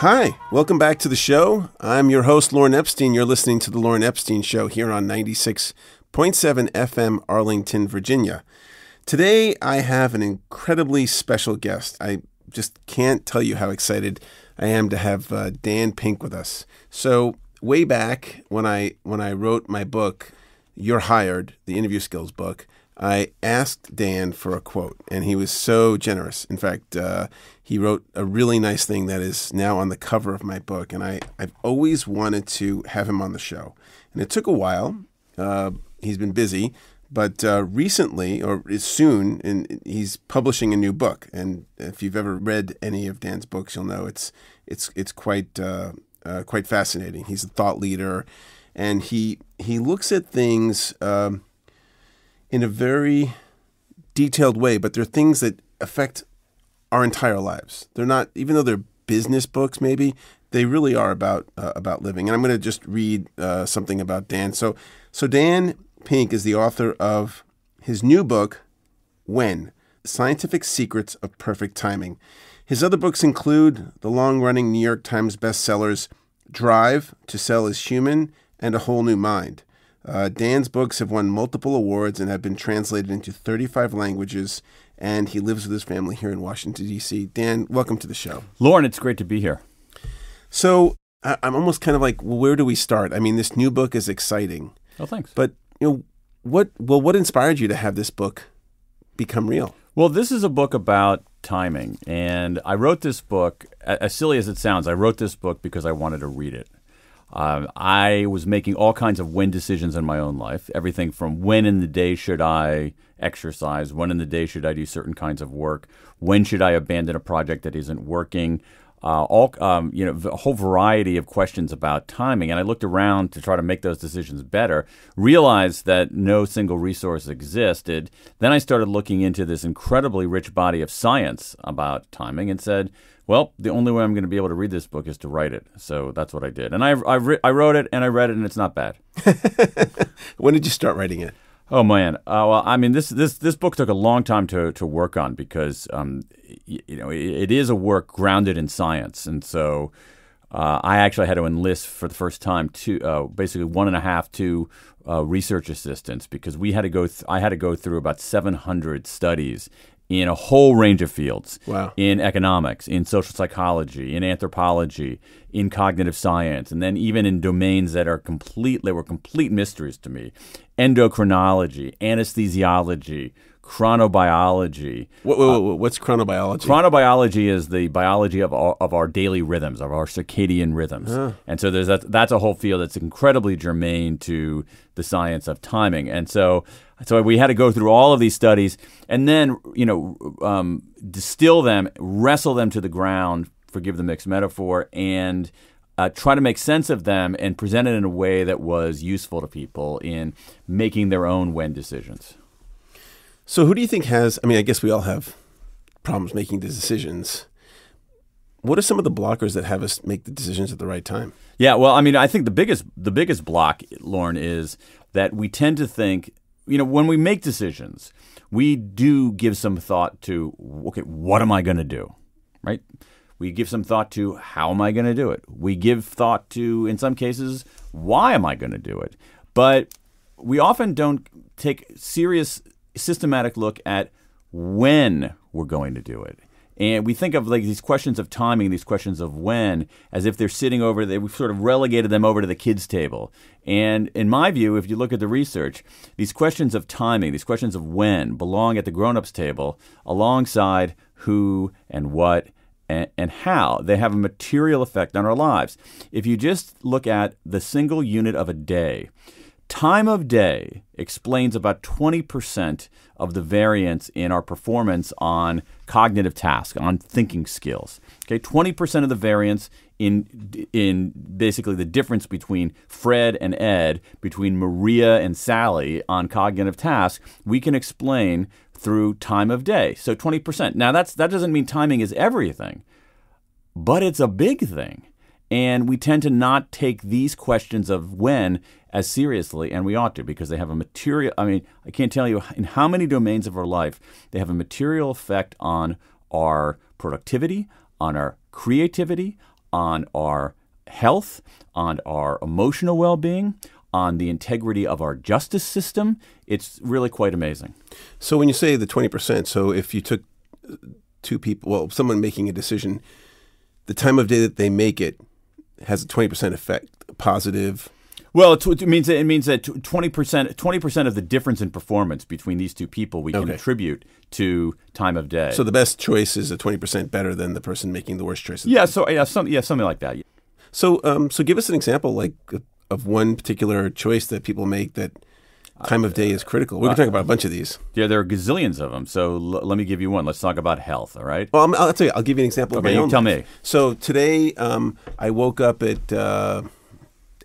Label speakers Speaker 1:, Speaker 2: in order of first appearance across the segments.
Speaker 1: Hi, welcome back to the show. I'm your host, Lorne Epstein. You're listening to the Lorne Epstein Show here on 96.7 FM, Arlington, Virginia. Today, I have an incredibly special guest. I just can't tell you how excited I am to have Dan Pink with us. So, way back when I wrote my book, You're Hired, the interview skills book, I asked Dan for a quote, and he was so generous. In fact, he wrote a really nice thing that is now on the cover of my book, and I've always wanted to have him on the show. And it took a while. He's been busy, but recently, or soon, and he's publishing a new book. And if you've ever read any of Dan's books, you'll know it's quite fascinating. He's a thought leader, and he looks at things in a very detailed way, but they're things that affect our entire lives. They're not, even though they're business books, maybe they really are about living. And I'm going to just read something about Dan. So Dan Pink is the author of his new book, When: Scientific Secrets of Perfect Timing. His other books include the long-running New York Times bestsellers Drive, To Sell Is Human, and A Whole New Mind. Dan's books have won multiple awards and have been translated into 35 languages, and he lives with his family here in Washington, D.C. Dan, welcome to the show.
Speaker 2: Lorne, it's great to be here.
Speaker 1: So I'm almost kind of like, well, where do we start? I mean, this new book is exciting.
Speaker 2: Oh, thanks.
Speaker 1: But, what inspired you to have this book become real?
Speaker 2: Well, this is a book about timing, and I wrote this book, as silly as it sounds, I wrote this book because I wanted to read it. I was making all kinds of when decisions in my own life, everything from when in the day should I exercise, when in the day should I do certain kinds of work, when should I abandon a project that isn't working, a whole variety of questions about timing. And I looked around to try to make those decisions better, realized that no single resource existed. Then I started looking into this incredibly rich body of science about timing and said, well, the only way I'm going to be able to read this book is to write it. So that's what I did. And I wrote it, and I read it, and it's not bad.
Speaker 1: When did you start writing it?
Speaker 2: Oh, man. Well, I mean, this book took a long time to work on because, it is a work grounded in science. And so I actually had to enlist for the first time basically 1.5 research assistants because I had to go through about 700 studies in a whole range of fields.
Speaker 1: Wow. In
Speaker 2: economics, in social psychology, in anthropology, in cognitive science, and then even in domains that were complete mysteries to me. Endocrinology, anesthesiology, chronobiology.
Speaker 1: What's chronobiology?
Speaker 2: Chronobiology is the biology of our daily rhythms, of our circadian rhythms. And so that's a whole field that's incredibly germane to the science of timing. And so we had to go through all of these studies and then, distill them, wrestle them to the ground, forgive the mixed metaphor, and try to make sense of them and present it in a way that was useful to people in making their own when decisions.
Speaker 1: So who do you think I guess we all have problems making the decisions. What are some of the blockers that have us make the decisions at the right time?
Speaker 2: Yeah, well, I mean, I think the biggest block, Lorne, is that we tend to think, when we make decisions, we do give some thought to, okay, what am I going to do, right? We give some thought to how am I going to do it? We give thought to, in some cases, why am I going to do it? But we often don't take serious systematic look at when we're going to do it. And we think of like these questions of timing, these questions of when, as if they're sitting over there. We've sort of relegated them over to the kids' table. And in my view, if you look at the research, these questions of timing, these questions of when belong at the grown-ups table alongside who and what and how. They have a material effect on our lives. If you just look at the single unit of a day, time of day explains about 20% of the variance in our performance on cognitive tasks, on thinking skills. Okay, 20% of the variance in basically the difference between Fred and Ed, between Maria and Sally on cognitive tasks, we can explain through time of day. So 20%. Now that doesn't mean timing is everything, but it's a big thing. And we tend to not take these questions of when as seriously, and we ought to, because they have a material, I can't tell you in how many domains of our life they have a material effect on our productivity, on our creativity, on our health, on our emotional well-being, on the integrity of our justice system. It's really quite amazing.
Speaker 1: So when you say the 20%, so if you took two people, well, someone making a decision, the time of day that they make it has a 20% effect, positive.
Speaker 2: Well, it means that 20% of the difference in performance between these two people we can attribute to time of day.
Speaker 1: So the best choice is a 20% better than the person making the worst choice.
Speaker 2: Something like that.
Speaker 1: So give us an example, like of one particular choice that people make that time of day is critical. We can talk about a bunch of these.
Speaker 2: Yeah, there are gazillions of them. So let me give you one. Let's talk about health. All right.
Speaker 1: Well, I'll tell you. I'll give you an example of my own.
Speaker 2: Tell me.
Speaker 1: So today, I woke up at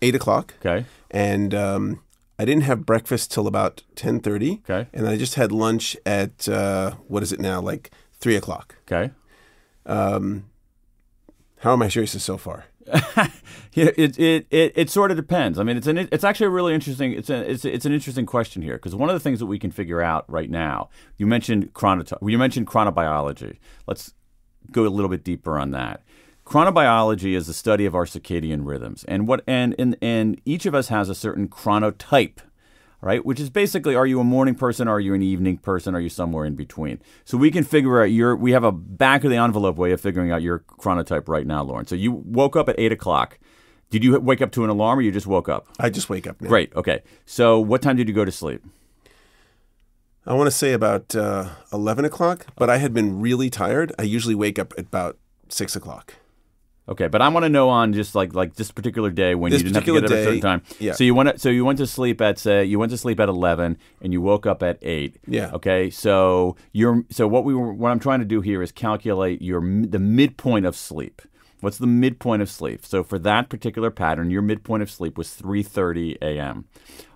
Speaker 1: 8 o'clock.
Speaker 2: Okay.
Speaker 1: And I didn't have breakfast till about 10:30.
Speaker 2: Okay.
Speaker 1: And I just had lunch at what is it now? Like 3 o'clock.
Speaker 2: Okay.
Speaker 1: How are my choices so far?
Speaker 2: It sort of depends. I mean, it's actually a really interesting. It's an interesting question here, because one of the things that we can figure out right now. You mentioned chronobiology. Let's go a little bit deeper on that. Chronobiology is the study of our circadian rhythms, and each of us has a certain chronotype, right? Which is basically, are you a morning person? Are you an evening person? Are you somewhere in between? So we can figure out we have a back of the envelope way of figuring out your chronotype right now, Lorne. So you woke up at 8 o'clock. Did you wake up to an alarm, or you just woke up?
Speaker 1: I just wake up now.
Speaker 2: Great. Okay. So what time did you go to sleep?
Speaker 1: I want to say about 11 o'clock, but I had been really tired. I usually wake up at about 6 o'clock.
Speaker 2: Okay, but I want to know on just like this particular day when you didn't have to get up at a certain time.
Speaker 1: Yeah.
Speaker 2: So you went to sleep at 11 and you woke up at 8.
Speaker 1: Yeah.
Speaker 2: Okay. So what I'm trying to do here is calculate the midpoint of sleep. What's the midpoint of sleep? So for that particular pattern, your midpoint of sleep was 3:30 a.m.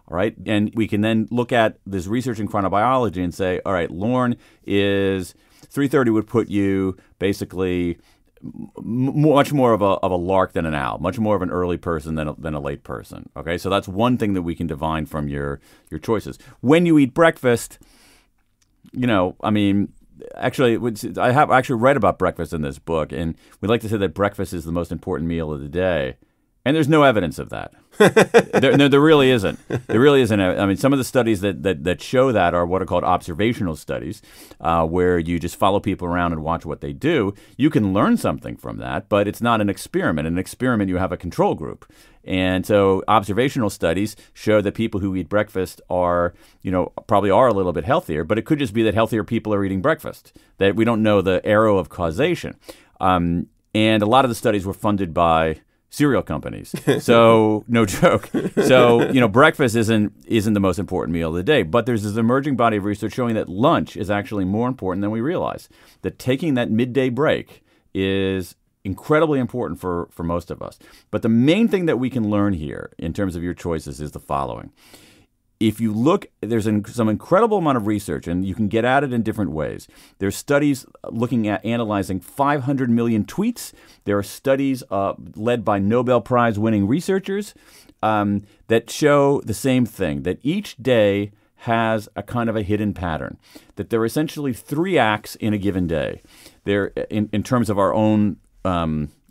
Speaker 2: All right, and we can then look at this research in chronobiology and say, all right, Lorne is 3:30 would put you basically much more of a lark than an owl, much more of an early person than a late person. Okay, so that's one thing that we can divine from your choices. When you eat breakfast, actually, I have actually read about breakfast in this book, and we like to say that breakfast is the most important meal of the day. And there's no evidence of that. There really isn't. There really isn't. I mean, some of the studies that show that are what are called observational studies, where you just follow people around and watch what they do. You can learn something from that, but it's not an experiment. In an experiment, you have a control group. And so observational studies show that people who eat breakfast are, probably are a little bit healthier, but it could just be that healthier people are eating breakfast, that we don't know the arrow of causation. And a lot of the studies were funded by cereal companies. So no joke. So, breakfast isn't the most important meal of the day, but there's this emerging body of research showing that lunch is actually more important than we realize. That taking that midday break is incredibly important for most of us. But the main thing that we can learn here in terms of your choices is the following. If you look, there's some incredible amount of research, and you can get at it in different ways. There's studies looking at analyzing 500 million tweets. There are studies led by Nobel Prize-winning researchers that show the same thing, that each day has a kind of a hidden pattern, that there are essentially 3 acts in a given day. There, in terms of our own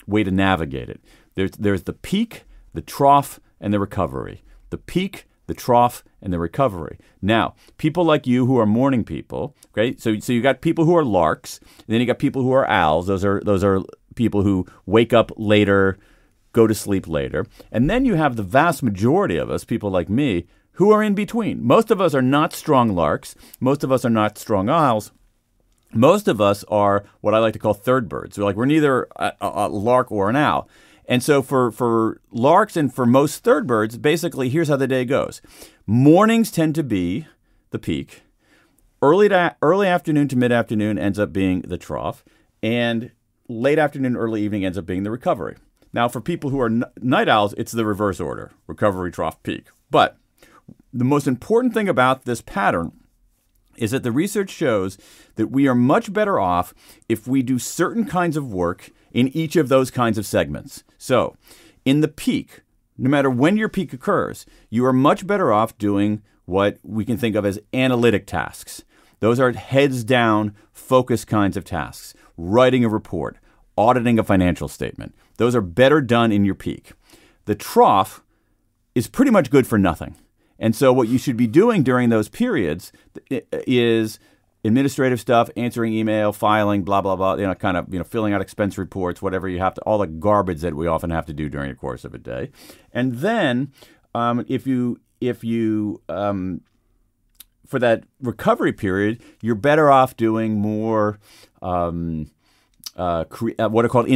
Speaker 2: way to navigate it. There's the peak, the trough, and the recovery. The peak, the trough, and the recovery. Now, people like you who are morning people, okay? So you got people who are larks, and then you got people who are owls. Those are people who wake up later, go to sleep later. And then you have the vast majority of us, people like me, who are in between. Most of us are not strong larks. Most of us are not strong owls. Most of us are what I like to call third birds. We're neither a lark or an owl. And so for larks and for most third birds, basically, here's how the day goes. Mornings tend to be the peak. Early afternoon to mid-afternoon ends up being the trough. And late afternoon, early evening ends up being the recovery. Now, for people who are night owls, it's the reverse order. Recovery, trough, peak. But the most important thing about this pattern is that the research shows that we are much better off if we do certain kinds of work in each of those kinds of segments. So, in the peak, no matter when your peak occurs, you are much better off doing what we can think of as analytic tasks. Those are heads down, focused kinds of tasks. Writing a report, auditing a financial statement. Those are better done in your peak. The trough is pretty much good for nothing. And so what you should be doing during those periods is administrative stuff, answering email, filing, blah, blah, blah, filling out expense reports, whatever you have to, all the garbage that we often have to do during the course of a day. And then if you for that recovery period, you're better off doing more what are called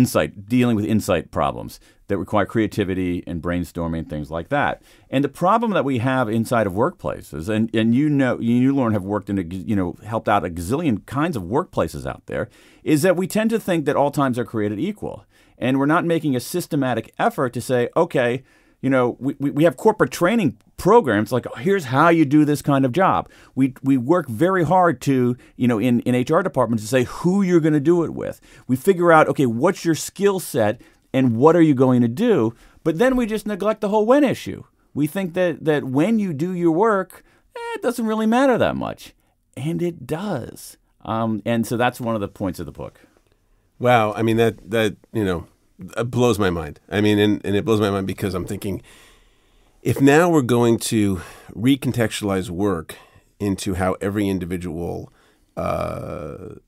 Speaker 2: dealing with insight problems that require creativity and brainstorming, things like that. And the problem that we have inside of workplaces, and you, Lorne, have worked in helped out a gazillion kinds of workplaces out there, is that we tend to think that all times are created equal, and we're not making a systematic effort to say, okay, we have corporate training programs like, here's how you do this kind of job. We work very hard to, in HR departments to say who you're going to do it with. We figure out, okay, what's your skill set and what are you going to do? But then we just neglect the whole when issue. We think that when you do your work, it doesn't really matter that much. And it does. And so that's one of the points of the book.
Speaker 1: Wow. I mean, that it blows my mind. I mean, and it blows my mind because I'm thinking, if now we're going to recontextualize work into how every individual, lives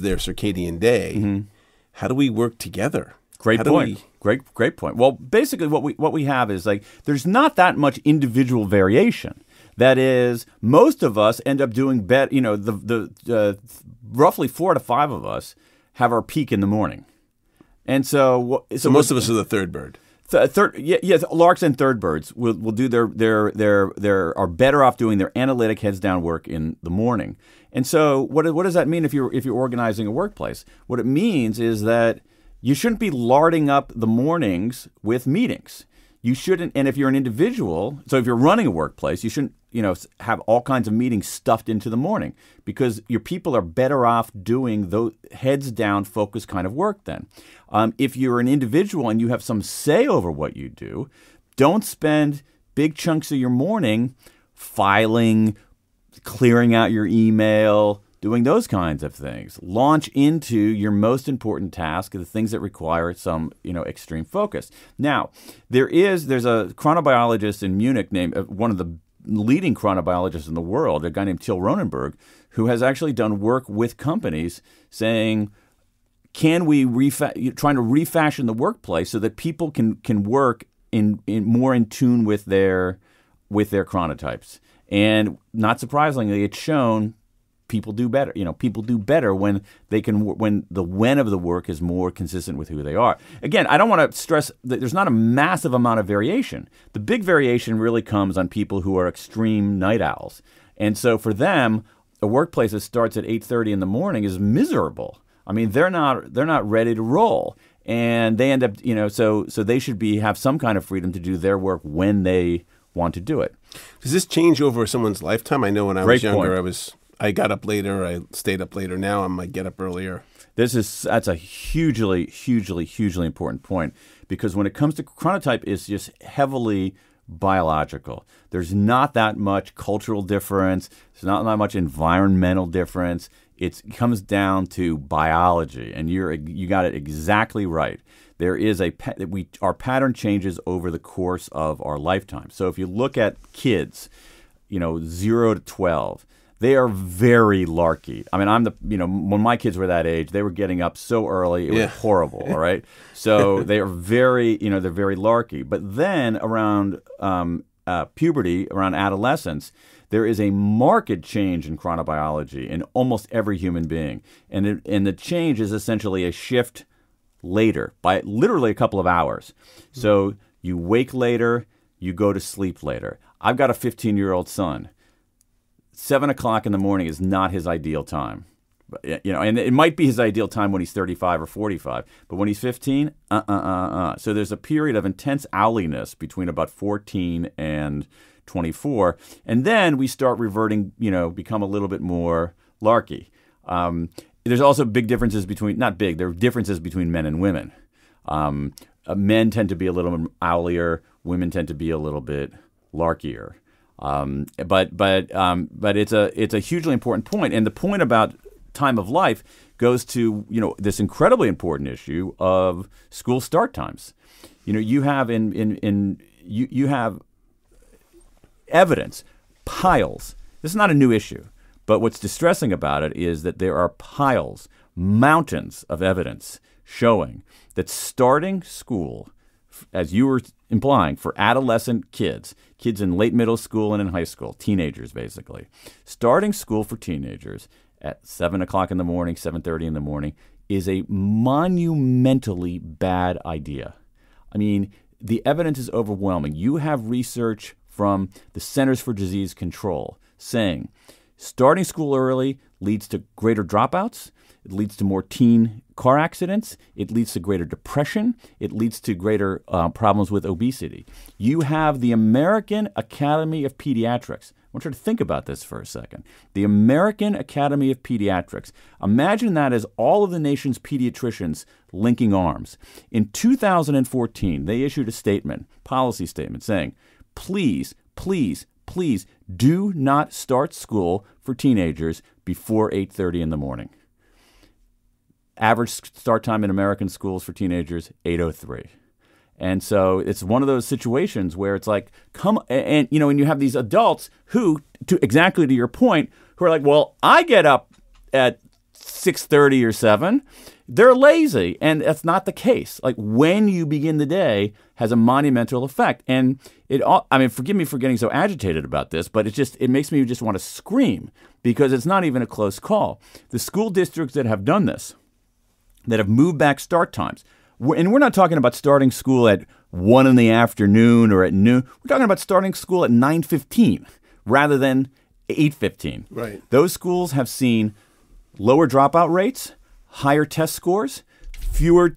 Speaker 1: their circadian day, how do we work together?
Speaker 2: Great point. Great point. Well, basically, what we have is there's not that much individual variation. That is, most of us end up doing better. The roughly 4 to 5 of us have our peak in the morning. And so
Speaker 1: most of us are the third bird.
Speaker 2: Larks and third birds will do are better off doing their analytic heads down work in the morning. And so what does that mean if you're organizing a workplace? What it means is that you shouldn't be larding up the mornings with meetings. You shouldn't, and if you're an individual, so if you're running a workplace, you shouldn't, have all kinds of meetings stuffed into the morning, because your people are better off doing those heads down, focused kind of work then. If you're an individual and you have some say over what you do, don't spend big chunks of your morning filing, clearing out your email, doing those kinds of things. Launch into your most important task, the things that require some, extreme focus. Now, there's a chronobiologist in Munich named one of the leading chronobiologists in the world, a guy named Till Ronenberg, who has actually done work with companies saying, can we trying to refashion the workplace so that people can work in more in tune with their chronotypes. And not surprisingly, it's shown people do better. People do better when the when of the work is more consistent with who they are. Again, I don't want to stress that there's not a massive amount of variation. The big variation really comes on people who are extreme night owls. And so for them, a workplace that starts at 8:30 in the morning is miserable. I mean, they're not ready to roll. And they end up, so they should have some kind of freedom to do their work when they want to do it.
Speaker 1: Does this change over someone's lifetime? I know when I was younger,
Speaker 2: point.
Speaker 1: I got up later. I stayed up later. Now I might get up earlier.
Speaker 2: That's a hugely, hugely, hugely important point, because when it comes to chronotype, it's just heavily biological. There's not that much cultural difference. There's not that much environmental difference. It comes down to biology, and you got it exactly right. There is our pattern changes over the course of our lifetime. So if you look at kids, 0 to 12. They are very larky. I mean, when my kids were that age, they were getting up so early. It was horrible, all right? So they are very, they're very larky. But then around puberty, around adolescence, there is a marked change in chronobiology in almost every human being. And the change is essentially a shift later by literally a couple of hours. So you wake later, you go to sleep later. I've got a 15-year-old son. 7 o'clock in the morning is not his ideal time. And it might be his ideal time when he's 35 or 45, but when he's 15, So there's a period of intense owliness between about 14 and 24, and then we start reverting, become a little bit more larky. There's also big differences there are differences between men and women. Men tend to be a little owlier, women tend to be a little bit larkier. But it's a hugely important point, and the point about time of life goes to, this incredibly important issue of school start times. You have you have evidence, piles. This is not a new issue, but what's distressing about it is that there are piles, mountains of evidence showing that starting school, as you were implying, for adolescent kids in late middle school and in high school, teenagers basically, starting school for teenagers at 7 o'clock in the morning, 7:30 in the morning, is a monumentally bad idea. I mean, the evidence is overwhelming. You have research from the Centers for Disease Control saying starting school early leads to greater dropouts. It leads to more teen car accidents. It leads to greater depression. It leads to greater problems with obesity. You have the American Academy of Pediatrics. I want you to think about this for a second. The American Academy of Pediatrics. Imagine that as all of the nation's pediatricians linking arms. In 2014, they issued a statement, policy statement, saying, please, please, please do not start school for teenagers before 8:30 in the morning. Average start time in American schools for teenagers, 8:03. And so it's one of those situations where it's like, and you have these adults who, exactly to your point, who are like, well, I get up at 6:30 or 7. They're lazy, and that's not the case. Like, when you begin the day has a monumental effect. And forgive me for getting so agitated about this, but it makes me just want to scream, because it's not even a close call. The school districts that have done this, that have moved back start times, and we're not talking about starting school at 1 in the afternoon or at noon. We're talking about starting school at 9:15 rather than 8:15.
Speaker 1: Right.
Speaker 2: Those schools have seen lower dropout rates, higher test scores, fewer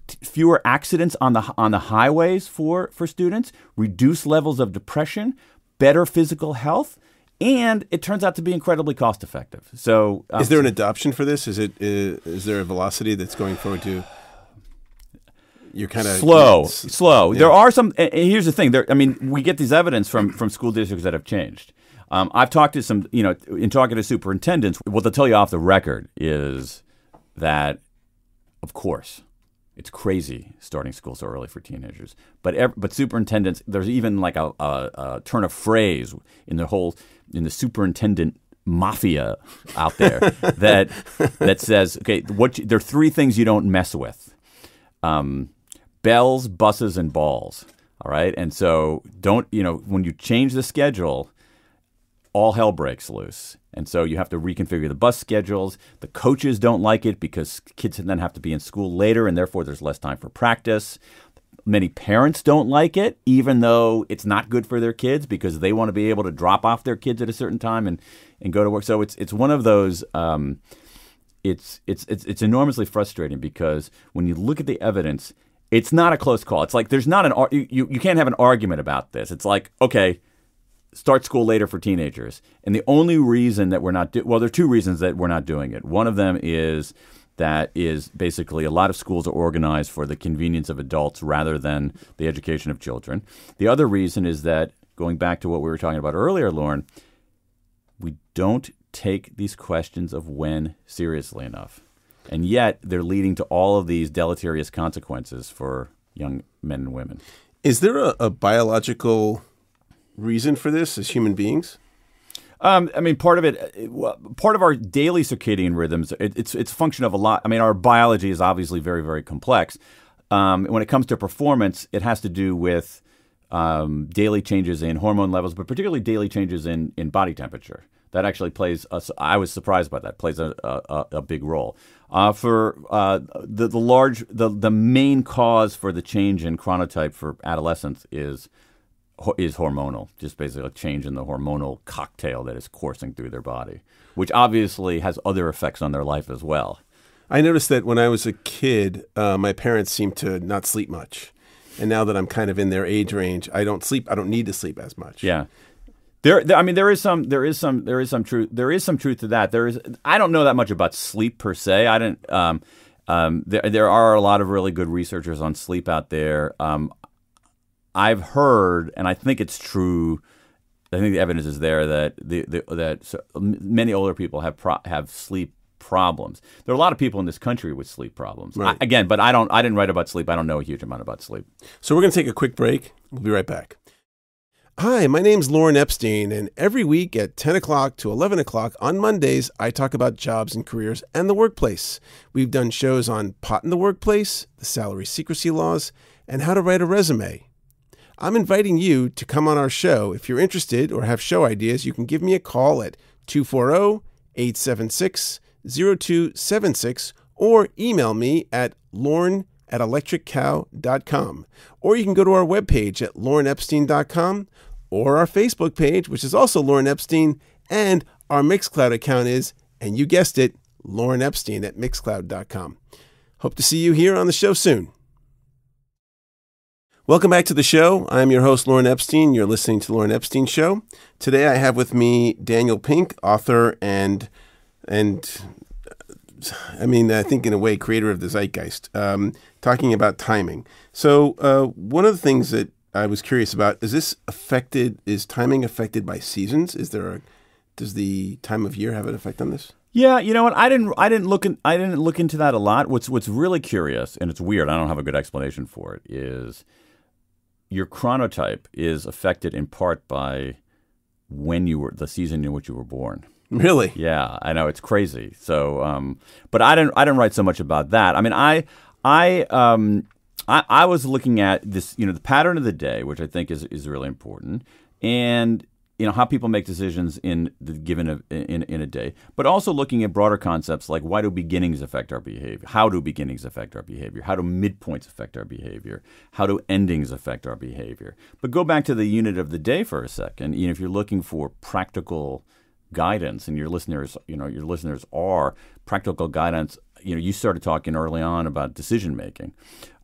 Speaker 2: accidents on the highways for students, reduced levels of depression, better physical health, and it turns out to be incredibly cost effective. So,
Speaker 1: is there an adoption for this? Is there a velocity that's going forward to? You're kind of slow.
Speaker 2: Yeah. There are some. And here's the thing. We get these evidence from school districts that have changed. I've talked to some, in talking to superintendents, what they'll tell you off the record is that, of course, it's crazy starting school so early for teenagers. But superintendents, there's even like a turn of phrase in the superintendent mafia out there that says, okay, there are 3 things you don't mess with: bells, buses, and balls. All right, and so when you change the schedule, all hell breaks loose. And so you have to reconfigure the bus schedules. The coaches don't like it because kids then have to be in school later, and therefore there's less time for practice. Many parents don't like it, even though it's not good for their kids, because they want to be able to drop off their kids at a certain time and go to work. So it's one of those. It's enormously frustrating, because when you look at the evidence, it's not a close call. It's like there's not you can't have an argument about this. It's like, okay, start school later for teenagers. And the only reason that we're not there are 2 reasons that we're not doing it. One of them is basically a lot of schools are organized for the convenience of adults rather than the education of children. The other reason is that, going back to what we were talking about earlier, Lorne, we don't take these questions of when seriously enough. And yet they're leading to all of these deleterious consequences for young men and women. Is there a biological reason for this as human beings? Part of our daily circadian rhythms, it's a function of a lot. Our biology is obviously very, very complex. When it comes to performance, it has to do with daily changes in hormone levels, but particularly daily changes in body temperature. That actually I was surprised by that, plays a big role. The main cause for the change in chronotype for adolescents is hormonal, just basically a change in the hormonal cocktail that is coursing through their body, which obviously has other effects on their life as well. I noticed that when I was a kid, my parents seemed to not sleep much. And now that I'm kind of in their age range, I don't need to sleep as much. Yeah. There is some truth to that. I don't know that much about sleep per se. There are a lot of really good researchers on sleep out there. I've heard, and I think it's true, I think the evidence is there that that many older people have sleep problems. There are a lot of people in this country with sleep problems.
Speaker 1: Right.
Speaker 2: But I didn't write about sleep. I don't know a huge amount about sleep.
Speaker 1: So we're going to take a quick break. We'll be right back. Hi, my name's Lorne Epstein, and every week at 10 o'clock to 11 o'clock on Mondays, I talk about jobs and careers and the workplace. We've done shows on pot in the workplace, the salary secrecy laws, and how to write a resume. I'm inviting you to come on our show. If you're interested or have show ideas, you can give me a call at 240-876-0276 or email me at lorne@electriccow.com. Or you can go to our webpage at lorneepstein.com or our Facebook page, which is also Lorne Epstein, and our Mixcloud account is, and you guessed it, Lorne Epstein at mixcloud.com. Hope to see you here on the show soon. Welcome back to the show. I'm your host, Lorne Epstein. You're listening to the Lorne Epstein Show. Today I have with me Daniel Pink, author and I think in a way, creator of the zeitgeist, talking about timing. So one of the things that I was curious about, is timing affected by seasons? Does the time of year have an effect on this?
Speaker 2: Yeah, you know what? I didn't look into that a lot. What's really curious, and it's weird, I don't have a good explanation for it, is your chronotype is affected in part by the season in which you were born.
Speaker 1: Really?
Speaker 2: Yeah, I know, it's crazy. So, but I didn't write so much about that. I mean, I was looking at this, the pattern of the day, which I think is really important, and how people make decisions in a day, but also looking at broader concepts like why do beginnings affect our behavior? How do beginnings affect our behavior? How do midpoints affect our behavior? How do endings affect our behavior? But go back to the unit of the day for a second. If you're looking for practical guidance, and your listeners are practical guidance. You started talking early on about decision making.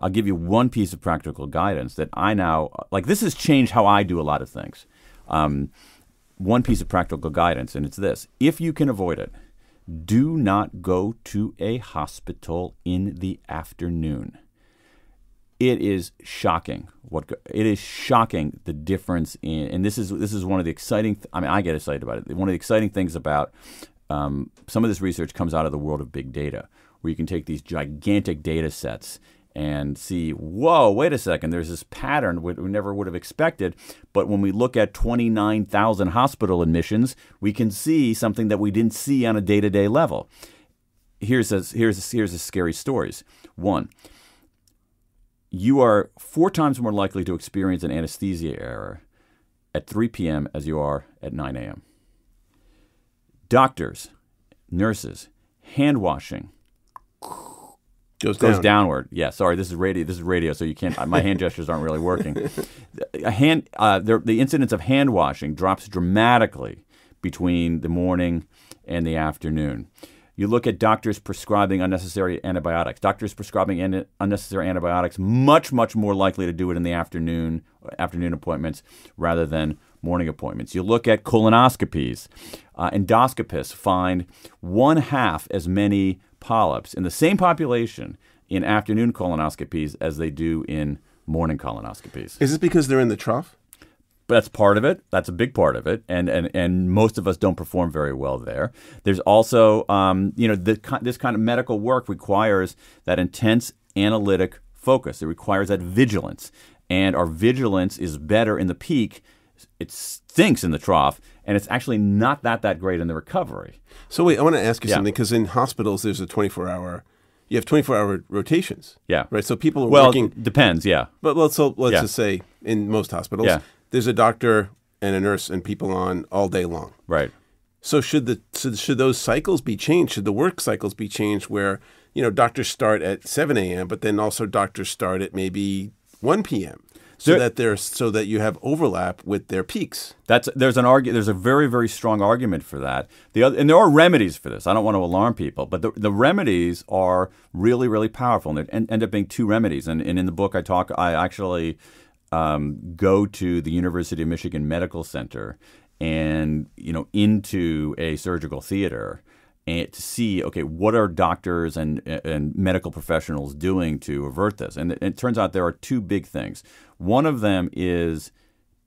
Speaker 2: I'll give you one piece of practical guidance that I now this has changed how I do a lot of things. One piece of practical guidance, and it's this: if you can avoid it, do not go to a hospital in the afternoon. It is shocking. It is shocking the difference in, and this is one of the exciting. I get excited about it. One of the exciting things about some of this research comes out of the world of big data, where you can take these gigantic data sets and see, whoa, wait a second, there's this pattern we never would have expected. But when we look at 29,000 hospital admissions, we can see something that we didn't see on a day-to-day level. Here's the scary stories. One, you are 4 times more likely to experience an anesthesia error at 3 p.m. as you are at 9 a.m. Doctors, nurses, hand washing
Speaker 1: goes
Speaker 2: downward. Yeah, sorry, this is radio, so you can't. My hand gestures aren't really working. The incidence of hand washing drops dramatically between the morning and the afternoon. You look at doctors prescribing unnecessary antibiotics. Doctors prescribing unnecessary antibiotics much more likely to do it in the afternoon appointments rather than morning appointments. You look at colonoscopies. Endoscopists find 1/2 as many polyps in the same population in afternoon colonoscopies as they do in morning colonoscopies.
Speaker 1: Is it because they're in the trough?
Speaker 2: That's part of it. That's a big part of it, and most of us don't perform very well there. There's also, this kind of medical work requires that intense analytic focus. It requires that vigilance, and our vigilance is better in the peak. It stinks in the trough, and it's actually not that great in the recovery.
Speaker 1: So wait, I want to ask you something, because in hospitals there's a 24-hour. You have 24-hour rotations.
Speaker 2: Yeah.
Speaker 1: Right. So people are
Speaker 2: working.
Speaker 1: Well,
Speaker 2: depends. Yeah.
Speaker 1: But let's just say in most hospitals.
Speaker 2: Yeah.
Speaker 1: There's a doctor and a nurse and people on all day long.
Speaker 2: Right.
Speaker 1: So should those cycles be changed? Should the work cycles be changed where, doctors start at 7 a.m., but then also doctors start at maybe 1 p.m. so that you have overlap with their peaks?
Speaker 2: There's a very, very strong argument for that. And there are remedies for this. I don't want to alarm people, but the remedies are really, really powerful, and there end up being 2 remedies. And in the book I actually go to the University of Michigan Medical Center and into a surgical theater and to see, okay, what are doctors and medical professionals doing to avert this? And it turns out there are 2 big things. One of them is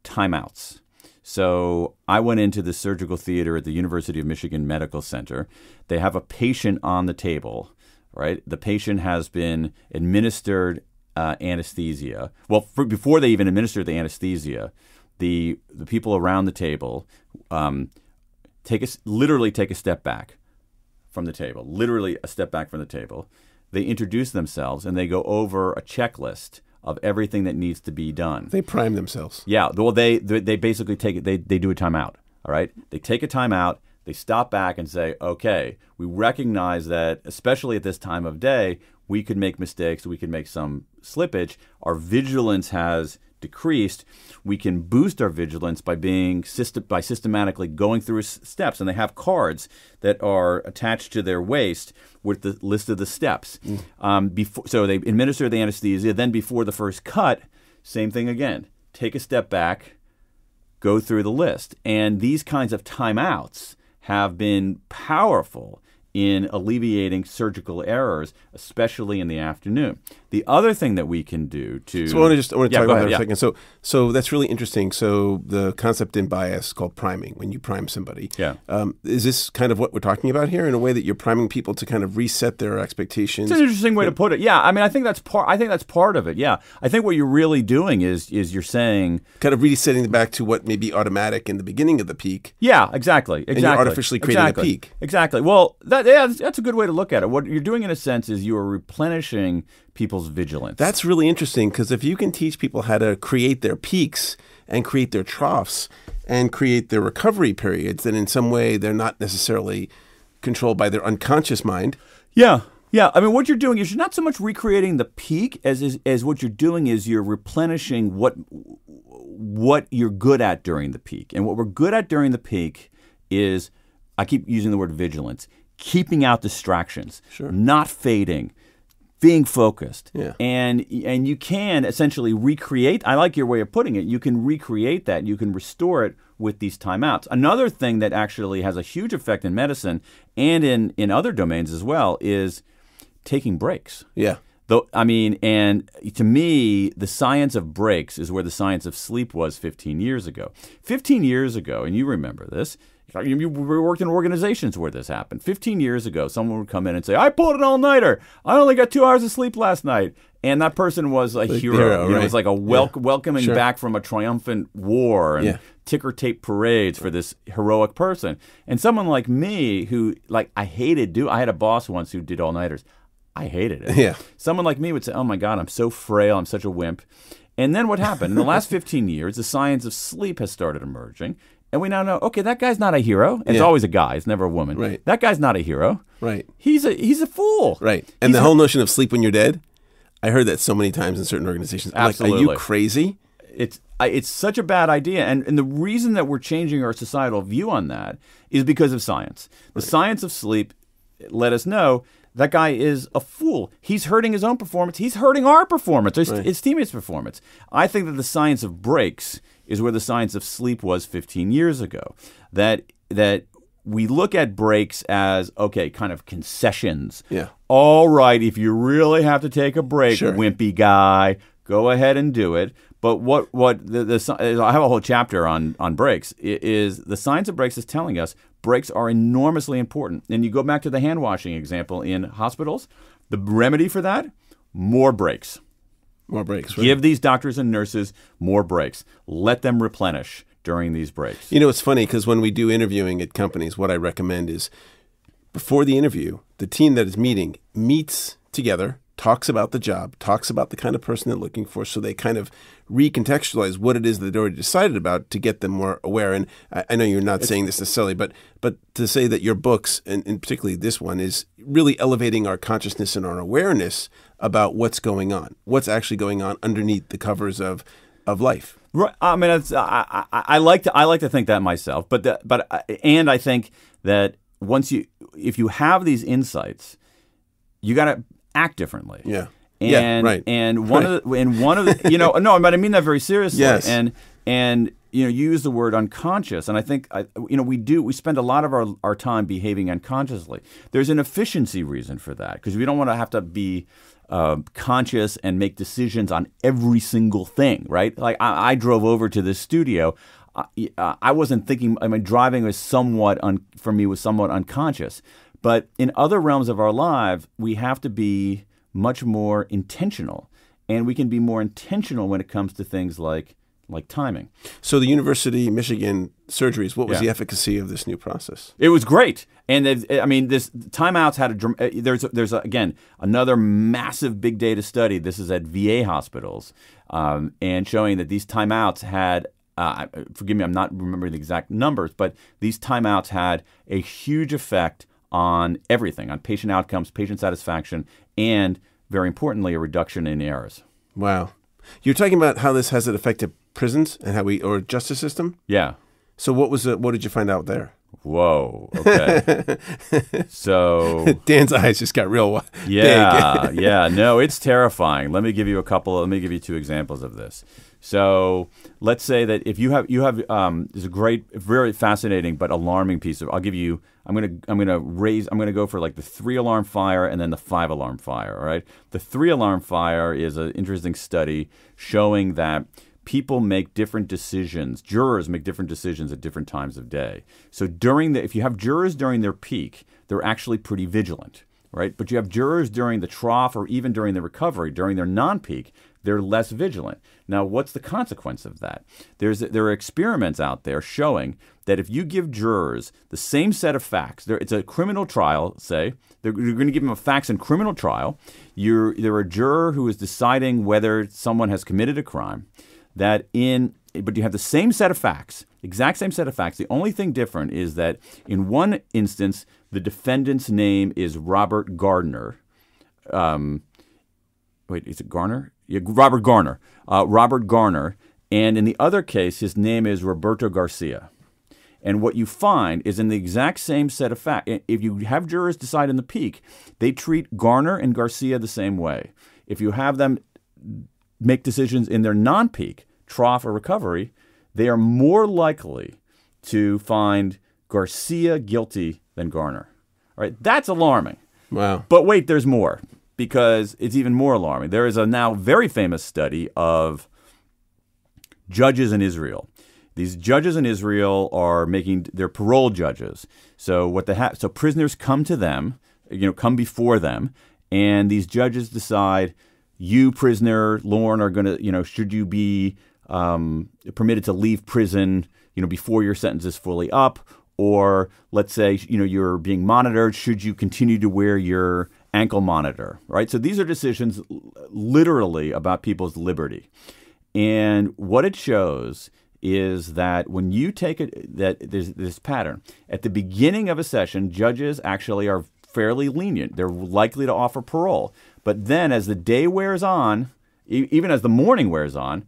Speaker 2: timeouts. So I went into the surgical theater at the University of Michigan Medical Center. They have a patient on the table, right? The patient has been administered anesthesia. Well, before they even administer the anesthesia, the people around the table literally take a step back from the table, literally a step back from the table. They introduce themselves and they go over a checklist of everything that needs to be done.
Speaker 1: They prime themselves.
Speaker 2: Yeah. Well, they basically take it. They do a timeout. All right. They take a timeout. They stop back and say, okay, we recognize that, especially at this time of day, we could make mistakes. We could make some slippage. Our vigilance has decreased. We can boost our vigilance by systematically going through steps. And they have cards that are attached to their waist with the list of the steps. So they administer the anesthesia. Then before the first cut, same thing again. Take a step back, go through the list. And these kinds of timeouts have been powerful in alleviating surgical errors, especially in the afternoon. The other thing that we can do to...
Speaker 1: So I want to talk about that for a second. So that's really interesting. So the concept in bias is called priming, when you prime somebody.
Speaker 2: Yeah.
Speaker 1: Is this kind of what we're talking about here, in a way that you're priming people to kind of reset their expectations?
Speaker 2: It's an interesting way to put it. Yeah. I mean, I think that's part of it. Yeah. I think what you're really doing is you're saying...
Speaker 1: kind of resetting back to what may be automatic in the beginning of the peak.
Speaker 2: Yeah, exactly.
Speaker 1: And you're artificially creating a peak.
Speaker 2: Exactly. Well, that's a good way to look at it. What you're doing, in a sense, is you are replenishing people's vigilance.
Speaker 1: That's really interesting, because if you can teach people how to create their peaks and create their troughs and create their recovery periods, then in some way they're not necessarily controlled by their unconscious mind.
Speaker 2: Yeah. Yeah. I mean, what you're doing is you're not so much recreating the peak as what you're doing is you're replenishing what you're good at during the peak. And what we're good at during the peak is, I keep using the word vigilance, keeping out distractions, not fading, being focused.
Speaker 1: Yeah.
Speaker 2: And you can essentially recreate, I like your way of putting it, you can recreate that, you can restore it with these timeouts. Another thing that actually has a huge effect in medicine and in other domains as well is taking breaks.
Speaker 1: Yeah.
Speaker 2: And to me, the science of breaks is where the science of sleep was 15 years ago. 15 years ago, and you remember this, we worked in organizations where this happened. 15 years ago, someone would come in and say, I pulled an all-nighter. I only got 2 hours of sleep last night. And that person was a hero.
Speaker 1: Right?
Speaker 2: It was like a welcoming back from a triumphant war and ticker tape parades for this heroic person. And someone like me who, I had a boss once who did all-nighters. I hated it.
Speaker 1: Yeah.
Speaker 2: Someone like me would say, oh, my God, I'm so frail. I'm such a wimp. And then what happened? In the last 15 years, the science of sleep has started emerging. And we now know, okay, that guy's not a hero. And it's always a guy. It's never a woman.
Speaker 1: Right.
Speaker 2: That guy's not a hero.
Speaker 1: Right.
Speaker 2: He's a fool.
Speaker 1: Right. And the whole notion of sleep when you're dead, I heard that so many times in certain organizations.
Speaker 2: Absolutely.
Speaker 1: Like, are you crazy?
Speaker 2: It's such a bad idea. And the reason that we're changing our societal view on that is because of science. The science of sleep let us know that guy is a fool. He's hurting his own performance. He's hurting our performance, his teammates' performance. I think that the science of breaks is where the science of sleep was 15 years ago. That we look at breaks as, okay, kind of concessions.
Speaker 1: Yeah.
Speaker 2: All right, if you really have to take a break, wimpy guy, go ahead and do it. But I have a whole chapter on breaks. Is the science of breaks is telling us breaks are enormously important. And you go back to the hand washing example in hospitals. The remedy for that, more breaks.
Speaker 1: More breaks. Right?
Speaker 2: Give these doctors and nurses more breaks. Let them replenish during these breaks.
Speaker 1: You know, it's funny because when we do interviewing at companies, what I recommend is before the interview, the team that is meeting meets together, talks about the job, talks about the kind of person they're looking for, so they kind of recontextualize what it is that they're already decided about to get them more aware. And I know you're not saying this necessarily, but to say that your books, and particularly this one, is really elevating our consciousness and our awareness about what's going on, what's actually going on underneath the covers of life.
Speaker 2: Right. I mean, I like to think that myself, and I think that if you have these insights, you got to act differently.
Speaker 1: Yeah.
Speaker 2: Right. And one of the no, but I mean that very seriously.
Speaker 1: Yes.
Speaker 2: And you use the word unconscious, and I think we spend a lot of our time behaving unconsciously. There's an efficiency reason for that, because we don't want to have to be conscious and make decisions on every single thing, right? Like I drove over to this studio. I wasn't thinking. I mean, driving was somewhat for me was somewhat unconscious. But in other realms of our lives, we have to be much more intentional, and we can be more intentional when it comes to things like timing.
Speaker 1: So the University of Michigan surgeries, what was the efficacy of this new process?
Speaker 2: It was great. And I mean, this timeouts had there's again, another massive big data study. This is at VA hospitals and showing that these timeouts had, forgive me, I'm not remembering the exact numbers, but these timeouts had a huge effect on everything, on patient outcomes, patient satisfaction, and very importantly, a reduction in errors.
Speaker 1: Wow. You're talking about how this has an effect at prisons and or justice system?
Speaker 2: Yeah.
Speaker 1: So what did you find out there?
Speaker 2: Whoa. Okay. So
Speaker 1: Dan's eyes just got real big.
Speaker 2: Yeah. No, it's terrifying. Let me give you two examples of this. So let's say that if you have is a great, very fascinating but alarming piece of. I'm going to go for like the 3-alarm fire and then the 5-alarm fire. All right. The 3-alarm fire is an interesting study showing that people make different decisions. Jurors make different decisions at different times of day. So if you have jurors during their peak, they're actually pretty vigilant, right? But you have jurors during the trough or even during the recovery, during their non-peak, they're less vigilant. Now, what's the consequence of that? There are experiments out there showing that if you give jurors the same set of facts, it's a criminal trial, say, you're going to give them facts in criminal trial. They're a juror who is deciding whether someone has committed a crime. But you have the same set of facts, exact same set of facts. The only thing different is that in one instance, the defendant's name is Robert Gardner. Is it Garner? Yeah, Robert Garner. Robert Garner. And in the other case, his name is Roberto Garcia. And what you find is in the exact same set of facts, if you have jurors decide in the peak, they treat Garner and Garcia the same way. If you have them make decisions in their non-peak, trough or recovery, they are more likely to find Garcia guilty than Garner. All right, that's alarming.
Speaker 1: Wow.
Speaker 2: But wait, there's more, because it's even more alarming. There is a now very famous study of judges in Israel. These judges in Israel they're parole judges. So so prisoners come to them, come before them, and these judges decide, you, prisoner Lorne, are going to, should you be permitted to leave prison, before your sentence is fully up? Or let's say, you're being monitored. Should you continue to wear your ankle monitor? Right? So these are decisions literally about people's liberty. And what it shows is that when you take there's this pattern. At the beginning of a session, judges actually are fairly lenient. They're likely to offer parole. But then as the day wears on, even as the morning wears on,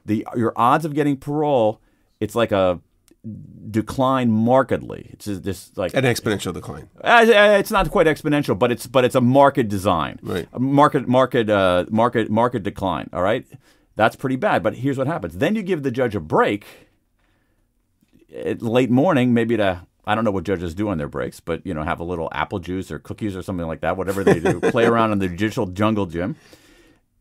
Speaker 2: your odds of getting parole, it's like a decline markedly. It's just like
Speaker 1: an exponential decline.
Speaker 2: It's not quite exponential, but it's a market design.
Speaker 1: Right.
Speaker 2: A market decline. All right. That's pretty bad. But here's what happens. Then you give the judge a break at late morning, maybe I don't know what judges do on their breaks, but, have a little apple juice or cookies or something like that, whatever they do, play around in the digital jungle gym.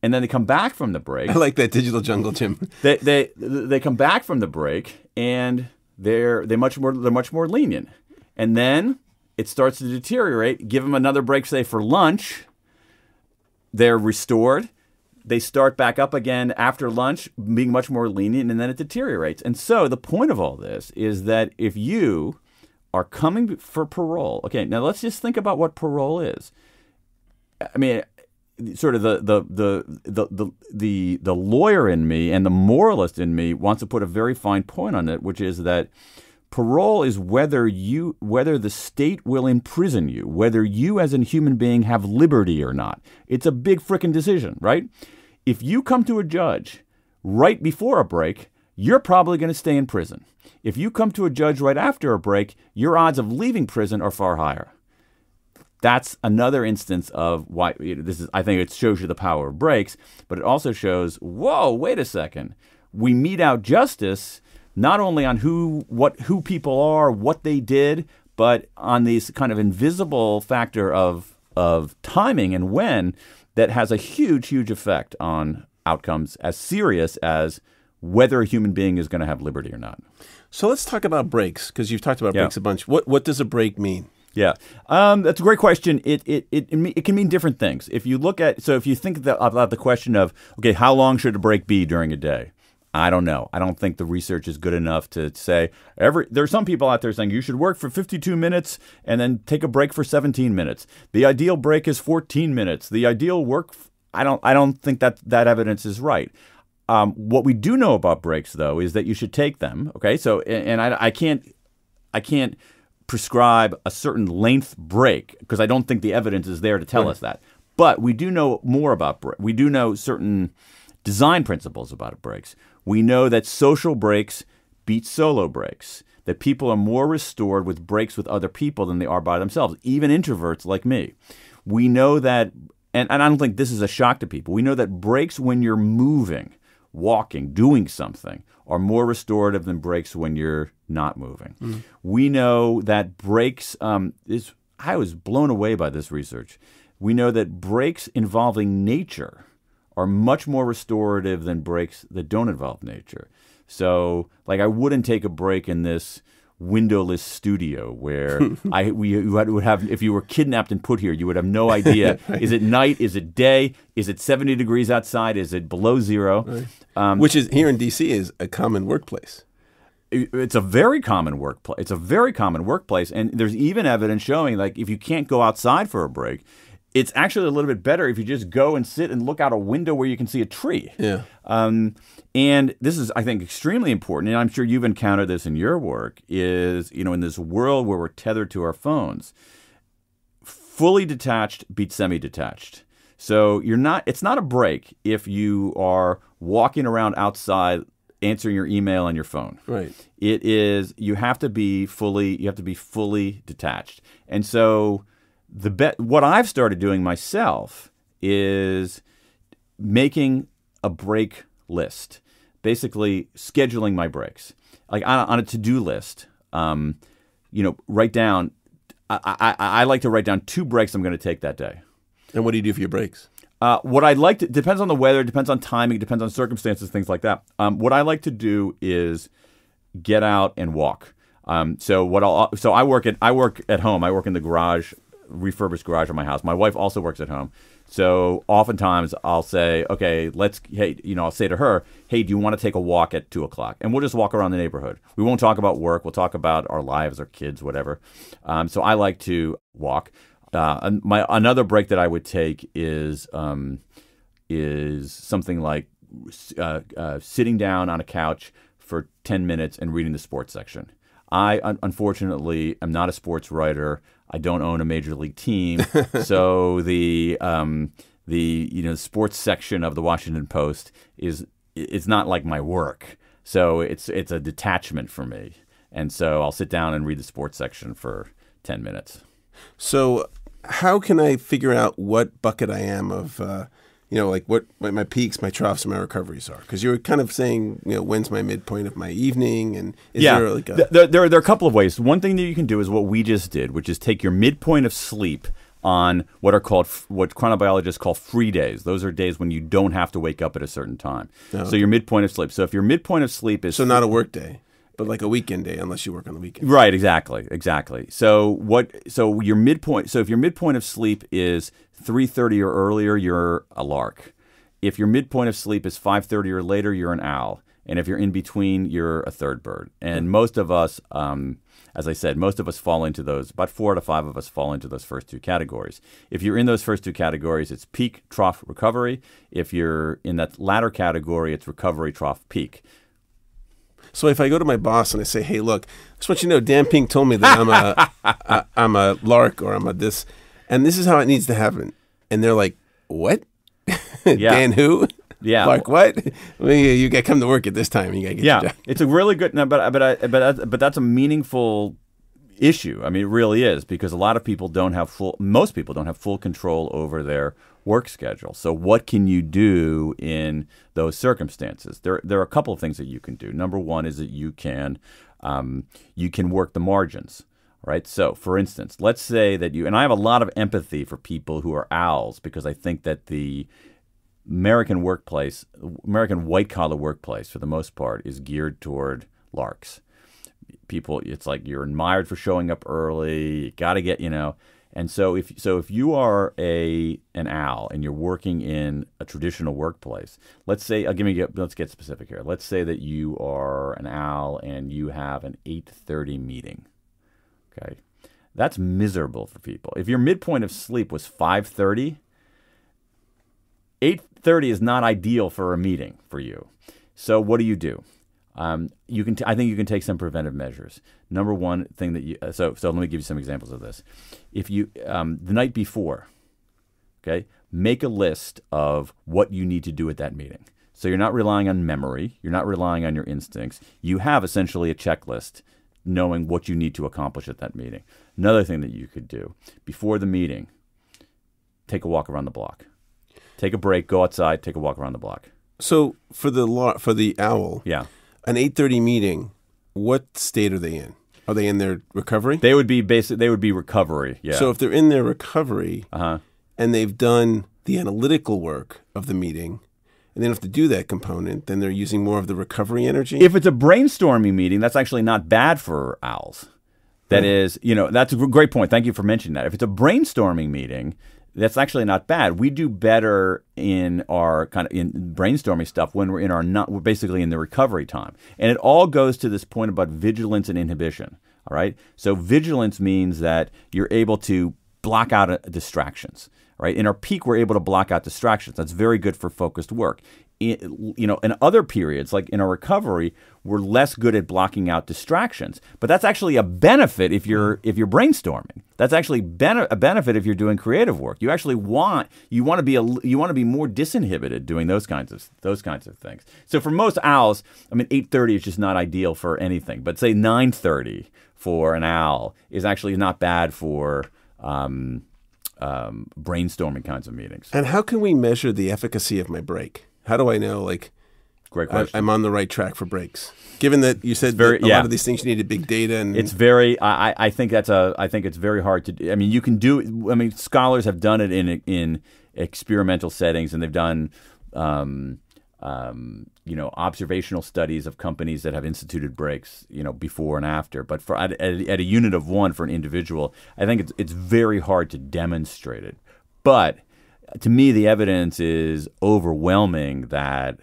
Speaker 2: And then they come back from the break.
Speaker 1: I like that digital jungle gym.
Speaker 2: They come back from the break and they're much more lenient. And then it starts to deteriorate. Give them another break, say for lunch. They're restored. They start back up again after lunch, being much more lenient, and then it deteriorates. And so the point of all this is that if you are coming for parole. Okay, now let's just think about what parole is. I mean, sort of the lawyer in me and the moralist in me wants to put a very fine point on it, which is that parole is whether the state will imprison you, whether you as a human being have liberty or not. It's a big frickin' decision, right? If you come to a judge right before a break, you're probably going to stay in prison. If you come to a judge right after a break, your odds of leaving prison are far higher. That's another instance of why this is. I think it shows you the power of breaks, but it also shows, whoa, wait a second. We mete out justice not only on who people are, what they did, but on this kind of invisible factor of timing and when that has a huge, huge effect on outcomes as serious as whether a human being is going to have liberty or not.
Speaker 1: So let's talk about breaks, because you've talked about breaks a bunch. What does a break mean?
Speaker 2: Yeah, that's a great question. It can mean different things. If you think about the question of, okay, how long should a break be during a day? I don't know. I don't think the research is good enough to say there are some people out there saying you should work for 52 minutes and then take a break for 17 minutes. The ideal break is 14 minutes. The ideal work, I don't think that evidence is right. What we do know about breaks, though, is that you should take them. Okay, so and I can't prescribe a certain length break because I don't think the evidence is there to tell us that. But we do know more about breaks. We do know certain design principles about breaks. We know that social breaks beat solo breaks, that people are more restored with breaks with other people than they are by themselves, even introverts like me. We know that, and I don't think this is a shock to people, we know that breaks when you're moving, walking, doing something, are more restorative than breaks when you're not moving. We know that breaks, I was blown away by this research. We know that breaks involving nature are much more restorative than breaks that don't involve nature. So, like, I wouldn't take a break in this windowless studio where would have, if you were kidnapped and put here, you would have no idea. Right. Is it night? Is it day? Is it 70 degrees outside? Is it below zero?
Speaker 1: Right. Which is here in D.C. is a common workplace.
Speaker 2: It's a very common workplace. It's a very common workplace, and there's even evidence showing, like, if you can't go outside for a break, it's actually a little bit better if you just go and sit and look out a window where you can see a tree.
Speaker 1: Yeah.
Speaker 2: And this is, I think, extremely important, and I'm sure you've encountered this in your work, is, in this world where we're tethered to our phones, fully detached beats semi-detached. So it's not a break if you are walking around outside answering your email on your phone.
Speaker 1: Right.
Speaker 2: It is, you have to be fully detached. And so what I've started doing myself is making a break list, basically scheduling my breaks, like on a to-do list. Write down. I like to write down 2 breaks I'm going to take that day.
Speaker 1: And what do you do for your breaks?
Speaker 2: What I'd like to, depends on the weather, depends on timing, depends on circumstances, things like that. What I like to do is get out and walk. So I work at home. I work in the garage, refurbished garage of my house. My wife also works at home. So oftentimes I'll say, okay, I'll say to her, hey, do you want to take a walk at 2:00? And we'll just walk around the neighborhood. We won't talk about work. We'll talk about our lives, our kids, whatever. So I like to walk. Another break that I would take is something like sitting down on a couch for 10 minutes and reading the sports section. I unfortunately am not a sports writer. I don't own a major league team, so the sports section of the Washington Post is not like my work. So it's a detachment for me, and so I'll sit down and read the sports section for 10 minutes.
Speaker 1: So how can I figure out what bucket I am of, what my peaks, my troughs, and my recoveries are? Because you were kind of saying, when's my midpoint of my evening, and there
Speaker 2: are a couple of ways. One thing that you can do is what we just did, which is take your midpoint of sleep on what chronobiologists call free days. Those are days when you don't have to wake up at a certain time. Oh. So your midpoint of sleep. So if your midpoint of sleep is
Speaker 1: not a work day, but like a weekend day, unless you work on the weekend.
Speaker 2: Right, exactly. So if your midpoint of sleep is 3:30 or earlier, you're a lark. If your midpoint of sleep is 5:30 or later, you're an owl. And if you're in between, you're a third bird. And most of us, as I said, fall into those. About 4 out of 5 of us fall into those first 2 categories. If you're in those first 2 categories, it's peak, trough, recovery. If you're in that latter category, it's recovery, trough, peak.
Speaker 1: So if I go to my boss and I say, hey, look, I just want you to know, Dan Pink told me that I'm a lark, or I'm a this, and this is how it needs to happen. And they're like, what? Dan who?
Speaker 2: Yeah.
Speaker 1: Lark what? Well, you got to come to work at this time. You got to get your job.
Speaker 2: It's a really good, but that's a meaningful issue. I mean, it really is, because most people don't have full control over their work schedule. So what can you do in those circumstances? There are a couple of things that you can do. Number one is that you can work the margins, right? So for instance, let's say that and I have a lot of empathy for people who are owls, because I think that American white-collar workplace, for the most part, is geared toward larks. People, it's like you're admired for showing up early. You got to get, And so if you are an owl and you're working in a traditional workplace, let's get specific here. Let's say that you are an owl and you have an 8:30 meeting. Okay, that's miserable for people. If your midpoint of sleep was 5:30, 8:30 is not ideal for a meeting for you. So what do? I think you can take some preventive measures. Number one thing that so let me give you some examples of this. If you the night before, okay, make a list of what you need to do at that meeting. So you're not relying on memory, you're not relying on your instincts. You have essentially a checklist, knowing what you need to accomplish at that meeting. Another thing that you could do before the meeting: take a walk around the block. Take a break, go outside, take a walk around the block.
Speaker 1: So for the owl,
Speaker 2: yeah.
Speaker 1: An 8:30 meeting, what state are they in? Are they in their recovery?
Speaker 2: They would be recovery. Yeah.
Speaker 1: So if they're in their recovery and they've done the analytical work of the meeting and they don't have to do that component, then they're using more of the recovery energy?
Speaker 2: If it's a brainstorming meeting, that's actually not bad for owls. That is, that's a great point. Thank you for mentioning that. If it's a brainstorming meeting, that's actually not bad. We do better in our in brainstorming stuff when we're basically in the recovery time. And it all goes to this point about vigilance and inhibition. All right. So vigilance means that you're able to block out distractions. Right. In our peak, we're able to block out distractions. That's very good for focused work. In other periods, like in our recovery, we're less good at blocking out distractions. But that's actually a benefit if you're brainstorming. That's actually a benefit if you're doing creative work. You actually want to be more disinhibited doing those kinds of things. So for most owls, 8:30 is just not ideal for anything. But say 9:30 for an owl is actually not bad for brainstorming kinds of meetings.
Speaker 1: And how can we measure the efficacy of my break? How do I know,
Speaker 2: Great question.
Speaker 1: I'm on the right track for breaks? Given that you said a lot of these things you needed big data, and
Speaker 2: it's very. I think it's very hard to do. You can do. Scholars have done it in experimental settings, and they've done observational studies of companies that have instituted breaks, before and after. But at a unit of one for an individual, I think it's very hard to demonstrate it. But to me, the evidence is overwhelming that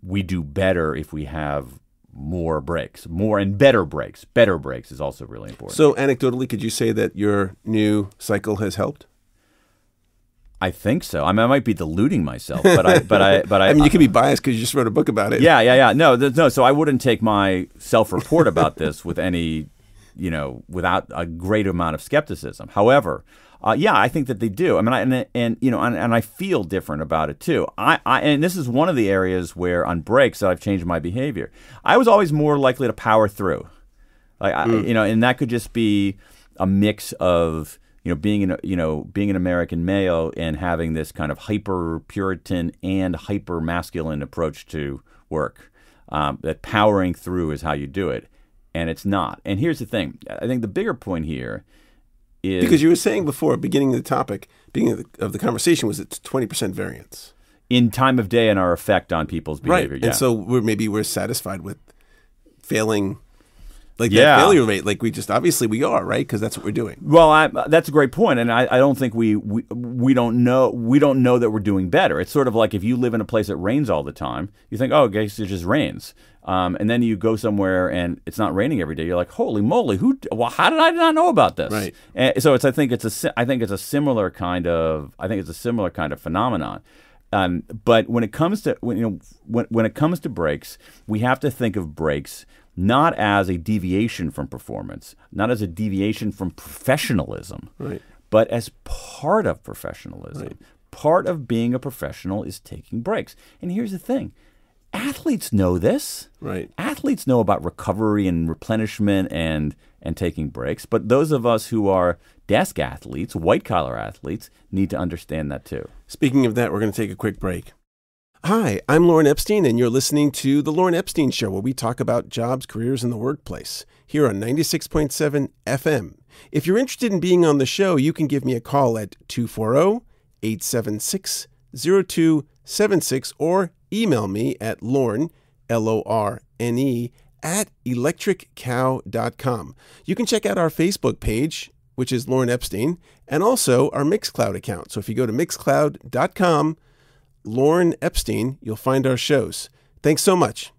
Speaker 2: we do better if we have more breaks, more and better breaks. Better breaks is also really important.
Speaker 1: So anecdotally, could you say that your new cycle has helped?
Speaker 2: I think so. I might be deluding myself, but I
Speaker 1: you can be biased because you just wrote a book about it.
Speaker 2: Yeah. No. So I wouldn't take my self-report about this with any, without a great amount of skepticism. However, I think that they do. And I feel different about it too. And this is one of the areas where on breaks that I've changed my behavior. I was always more likely to power through, and that could just be a mix of being an American male and having this kind of hyper Puritan and hyper masculine approach to work. That powering through is how you do it, and it's not. And here's the thing: I think the bigger point here is
Speaker 1: because you were saying before, beginning of the conversation, was it's 20% variance
Speaker 2: in time of day and our effect on people's behavior.
Speaker 1: Right,
Speaker 2: yeah.
Speaker 1: And so we're satisfied with failing. That failure rate, obviously we are, right? Because that's what we're doing.
Speaker 2: Well, that's a great point, and I don't think we don't know that we're doing better. It's sort of like if you live in a place that rains all the time, you think, oh, it just rains, and then you go somewhere and it's not raining every day. You're like, holy moly, how did I not know about this?
Speaker 1: Right.
Speaker 2: And so I think it's a similar kind of phenomenon. But when it comes to when it comes to breaks, we have to think of breaks not as a deviation from performance, not as a deviation from professionalism,
Speaker 1: right,
Speaker 2: but as part of professionalism.
Speaker 1: Right.
Speaker 2: Part of being a professional is taking breaks. And here's the thing. Athletes know this.
Speaker 1: Right.
Speaker 2: Athletes know about recovery and replenishment and taking breaks. But those of us who are desk athletes, white-collar athletes, need to understand that too.
Speaker 1: Speaking of that, we're going to take a quick break. Hi, I'm Lorne Epstein, and you're listening to The Lorne Epstein Show, where we talk about jobs, careers, and the workplace, here on 96.7 FM. If you're interested in being on the show, you can give me a call at 240-876-9232. 0276 or email me at Lorne, Lorne, at electriccow.com. You can check out our Facebook page, which is Lorne Epstein, and also our Mixcloud account. So if you go to mixcloud.com, Lorne Epstein, you'll find our shows. Thanks so much.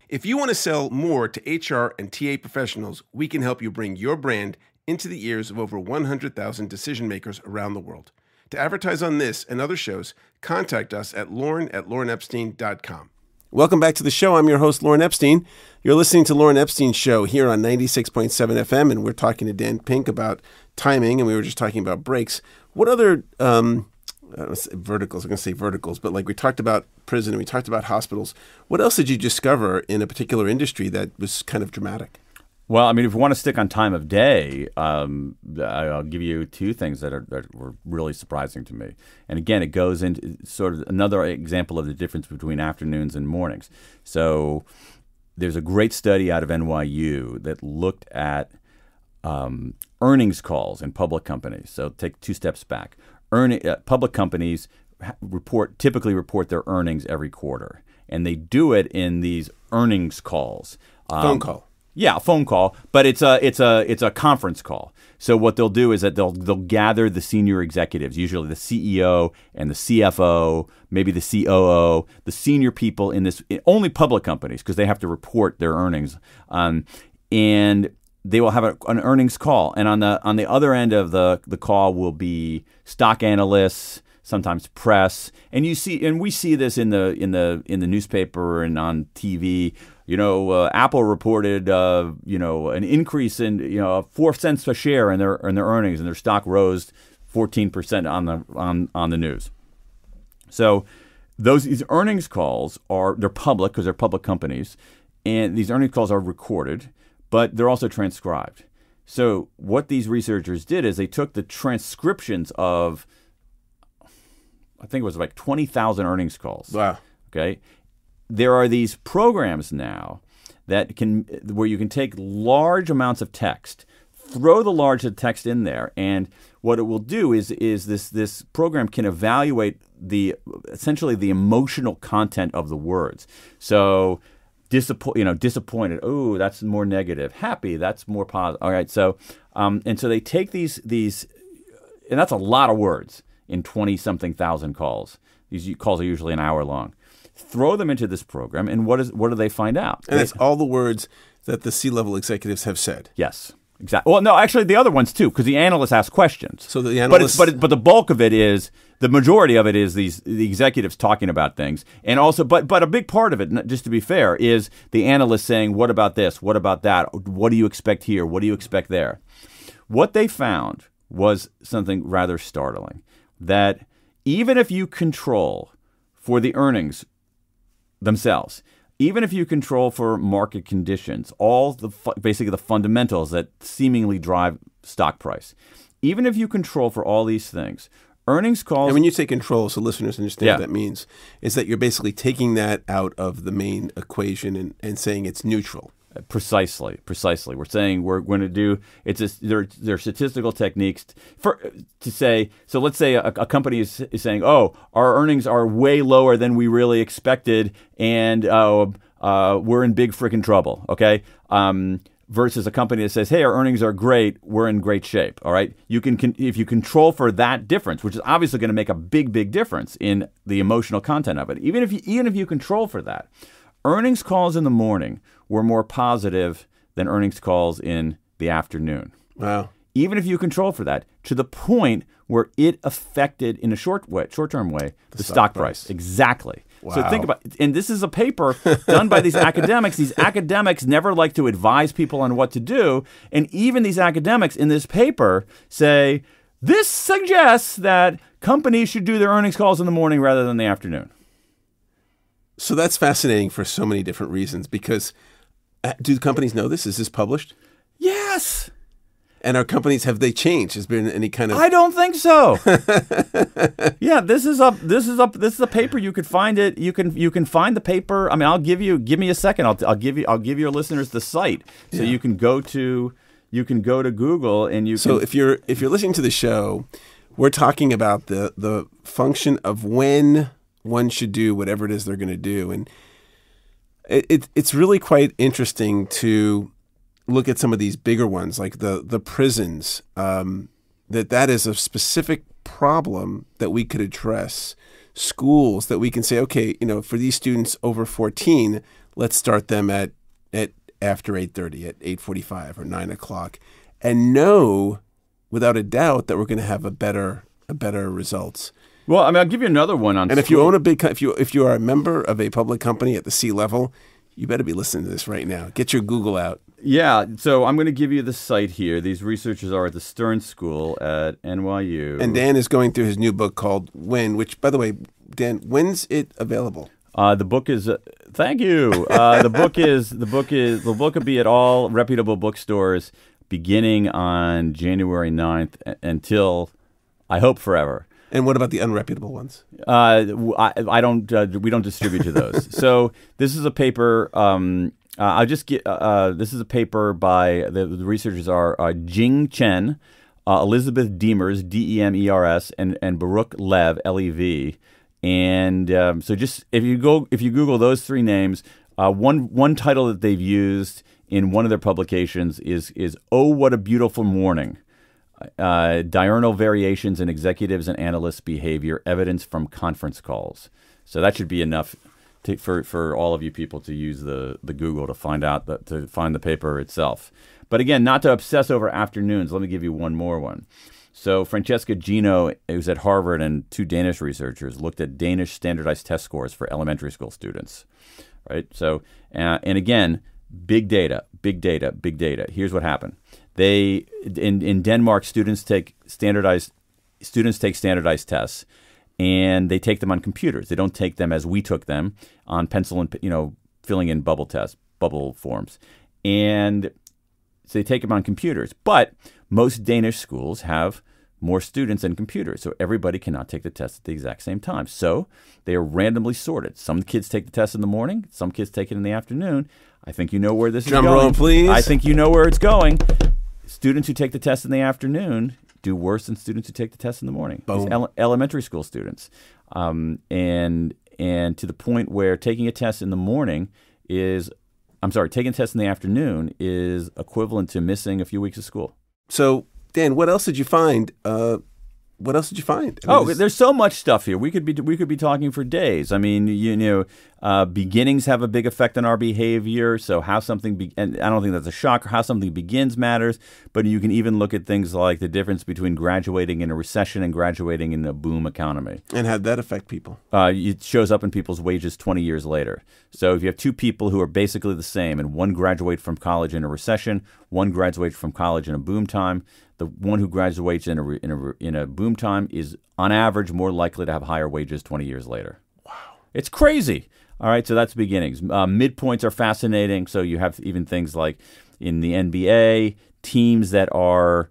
Speaker 1: If you want to sell more to HR and TA professionals, we can help you bring your brand into the ears of over 100,000 decision makers around the world. To advertise on this and other shows, contact us at lorne@lorneepstein.com. Welcome back to the show. I'm your host, Lorne Epstein. You're listening to Lorne Epstein Show here on 96.7 FM, and we're talking to Dan Pink about timing, and we were just talking about breaks. What other verticals? I'm going to say verticals, but like we talked about prison and we talked about hospitals. What else did you discover in a particular industry that was kind of dramatic?
Speaker 2: Well, I mean, if you want to stick on time of day, I'll give you two things that were really surprising to me. And again, it goes into sort of another example of the difference between afternoons and mornings. So there's a great study out of NYU that looked at earnings calls in public companies. So take two steps back. Public companies typically report their earnings every quarter, and they do it in these earnings calls.
Speaker 1: Phone call.
Speaker 2: Yeah, a phone call, but it's a conference call. So what they'll do is that they'll gather the senior executives, usually the CEO and the CFO, maybe the COO, the senior people in only public companies because they have to report their earnings, and they will have an earnings call, and on the other end of the call will be stock analysts, sometimes press, and we see this in the newspaper and on TV. Apple reported an increase in 4 cents a share in their earnings, and their stock rose 14% on the news. So these earnings calls they're public because they're public companies, and these earnings calls are recorded, but they're also transcribed. So what these researchers did is they took the transcriptions of, I think it was like 20,000 earnings calls.
Speaker 1: Wow.
Speaker 2: Okay. There are these programs now where you can take large amounts of text, throw the large text in there, and what it will do is this program can evaluate essentially the emotional content of the words. So disappointed. Oh, that's more negative. Happy, that's more positive. All right. So, and so they take these, and that's a lot of words in 20-something thousand calls. These calls are usually an hour long. Throw them into this program, and what do they find out?
Speaker 1: And it's all the words that the C-level executives have said.
Speaker 2: Yes. Exactly. Well, no, actually, the other ones too, because the analysts ask questions.
Speaker 1: So the analysts,
Speaker 2: but the bulk of it is the majority of it is the executives talking about things, and also, but a big part of it, just to be fair, is the analysts saying, "What about this? What about that? What do you expect here? What do you expect there?" What they found was something rather startling: that even if you control for the earnings themselves, even if you control for market conditions, basically the fundamentals that seemingly drive stock price, even if you control for all these things, earnings calls...
Speaker 1: And when you say control, so listeners understand what that means, is that you're basically taking that out of the main equation and saying it's neutral.
Speaker 2: Precisely. We're saying we're going to do there are statistical techniques to say. So let's say a company is saying, "Oh, our earnings are way lower than we really expected, and we're in big freaking trouble." Okay, versus a company that says, "Hey, our earnings are great, we're in great shape." All right, if you control for that difference, which is obviously going to make a big difference in the emotional content of it. Even if you control for that. Earnings calls in the morning were more positive than earnings calls in the afternoon.
Speaker 1: Wow.
Speaker 2: Even if you control for that, to the point where it affected, in a short-term way, the stock price. Exactly.
Speaker 1: Wow.
Speaker 2: So think about, and this is a paper done by these academics. These academics never like to advise people on what to do, and even these academics in this paper say, this suggests that companies should do their earnings calls in the morning rather than the afternoon.
Speaker 1: So that's fascinating for so many different reasons, because do the companies know this? Is this published?
Speaker 2: Yes.
Speaker 1: And our companies, have they changed? Has there been any kind of...
Speaker 2: I don't think so. Yeah, this is a paper. You could find it. You can find the paper. I mean, give me a second. I'll give your listeners the site. So you can go to Google and you
Speaker 1: So if you're listening to the show, we're talking about the function of when one should do whatever it is they're going to do. And it's really quite interesting to look at some of these bigger ones, like the prisons, that is a specific problem that we could address. Schools that we can say, okay, for these students over 14, let's start them at after 8:30, at 8:45 or 9 o'clock, and know without a doubt that we're going to have a better results.
Speaker 2: Well, I mean, I'll give you another one on.
Speaker 1: And if you own if you are a member of a public company at the C level, you better be listening to this right now. Get your Google out.
Speaker 2: Yeah, so I'm going to give you the site here. These researchers are at the Stern School at NYU.
Speaker 1: And Dan is going through his new book called When, which, by the way, Dan, when's it available?
Speaker 2: The book is. Thank you. The book will be at all reputable bookstores beginning on January 9th until, I hope, forever.
Speaker 1: And what about the unreputable ones?
Speaker 2: I don't. We don't distribute to those. So this is a paper. I'll just get. This is a paper by the researchers are Jing Chen, Elizabeth Demers, Demers, and Baruch Lev, Lev. And so just if you Google those three names, one title that they've used in one of their publications is "Oh, What a Beautiful Morning." Diurnal variations in executives and analysts' behavior, evidence from conference calls. So that should be enough for all of you people to use the Google to find the paper itself. But again, not to obsess over afternoons. Let me give you one more one. So Francesca Gino, who's at Harvard, and two Danish researchers looked at Danish standardized test scores for elementary school students. Right. So and again, big data. Here's what happened. They in Denmark, students take standardized tests, and they take them on computers. They don't take them as we took them on pencil and filling in bubble forms, and so they take them on computers. But most Danish schools have more students than computers, so everybody cannot take the test at the exact same time. So they are randomly sorted. Some kids take the test in the morning. Some kids take it in the afternoon. I think you know where this is going.
Speaker 1: Drum roll, please.
Speaker 2: I think you know where it's going. Students who take the test in the afternoon do worse than students who take the test in the morning. Elementary school students, and to the point where taking a test in the afternoon is equivalent to missing a few weeks of school.
Speaker 1: So, Dan, what else did you find?
Speaker 2: There's so much stuff here. We could be talking for days. I mean, beginnings have a big effect on our behavior. So how something and I don't think that's a shock. How something begins matters. But you can even look at things like the difference between graduating in a recession and graduating in a boom economy.
Speaker 1: And how'd that affect people?
Speaker 2: It shows up in people's wages 20 years later. So if you have two people who are basically the same, and one graduates from college in a recession, one graduates from college in a boom time, the one who graduates in a boom time is, on average, more likely to have higher wages 20 years later.
Speaker 1: Wow.
Speaker 2: It's crazy. All right, so that's beginnings. Midpoints are fascinating. So you have even things like in the NBA, teams that are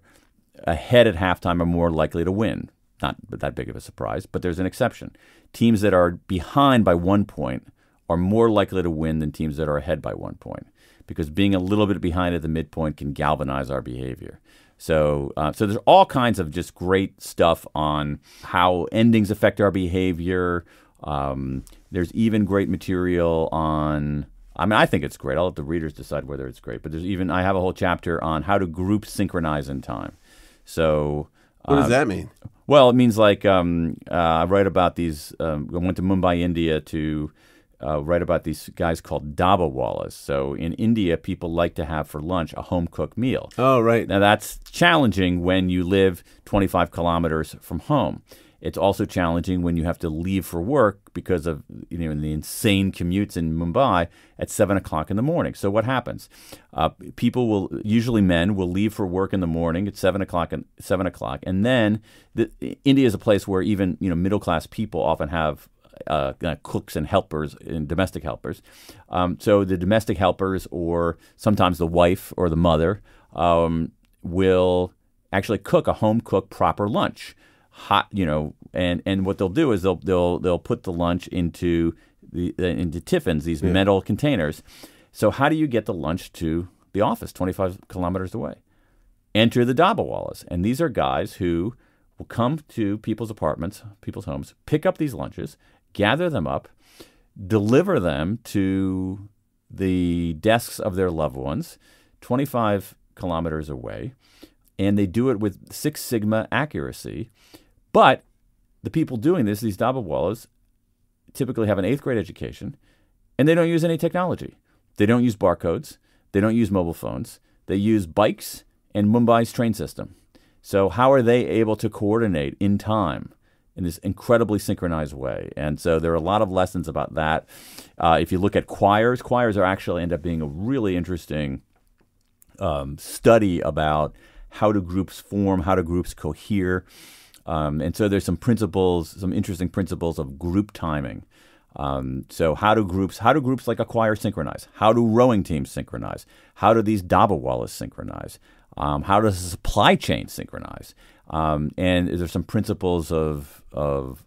Speaker 2: ahead at halftime are more likely to win. Not that big of a surprise, but there's an exception. Teams that are behind by 1 point are more likely to win than teams that are ahead by 1 point, because being a little bit behind at the midpoint can galvanize our behavior. So there's all kinds of just great stuff on how endings affect our behavior. There's even great material on, I think it's great. I'll let the readers decide whether it's great. But I have a whole chapter on how to group synchronize in time. So
Speaker 1: what does that mean?
Speaker 2: Well, it means like I write about these. I went to Mumbai, India to write about these guys called dabawallas. So in India, people like to have for lunch a home-cooked meal.
Speaker 1: Oh, right.
Speaker 2: Now, that's challenging when you live 25 kilometers from home. It's also challenging when you have to leave for work because of the insane commutes in Mumbai at 7 o'clock in the morning. So what happens? Usually men will leave for work in the morning at 7 o'clock, and then India is a place where even middle-class people often have cooks and helpers and domestic helpers. So the domestic helpers, or sometimes the wife or the mother, will actually cook a home-cooked proper lunch, hot. And what they'll do is they'll put the lunch into tiffins, these metal containers. So how do you get the lunch to the office 25 kilometers away? Enter the dabawallas, and these are guys who will come to people's apartments, people's homes, pick up these lunches, gather them up, deliver them to the desks of their loved ones 25 kilometers away, and they do it with 6 Sigma accuracy. But the people doing this, these Dabbawallas, typically have an 8th grade education, and they don't use any technology. They don't use barcodes. They don't use mobile phones. They use bikes and Mumbai's train system. So how are they able to coordinate in time in this incredibly synchronized way? And so there are a lot of lessons about that. If you look at choirs are actually end up being a really interesting study about how do groups form, how do groups cohere. And so there's some interesting principles of group timing. So how do groups like a choir synchronize? How do rowing teams synchronize? How do these Dabbawallas synchronize? How does the supply chain synchronize? And there's some principles of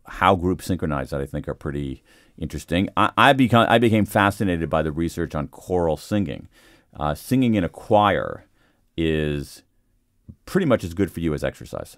Speaker 2: how groups synchronize that I think are pretty interesting. I became fascinated by the research on choral singing. Singing in a choir is pretty much as good for you as exercise,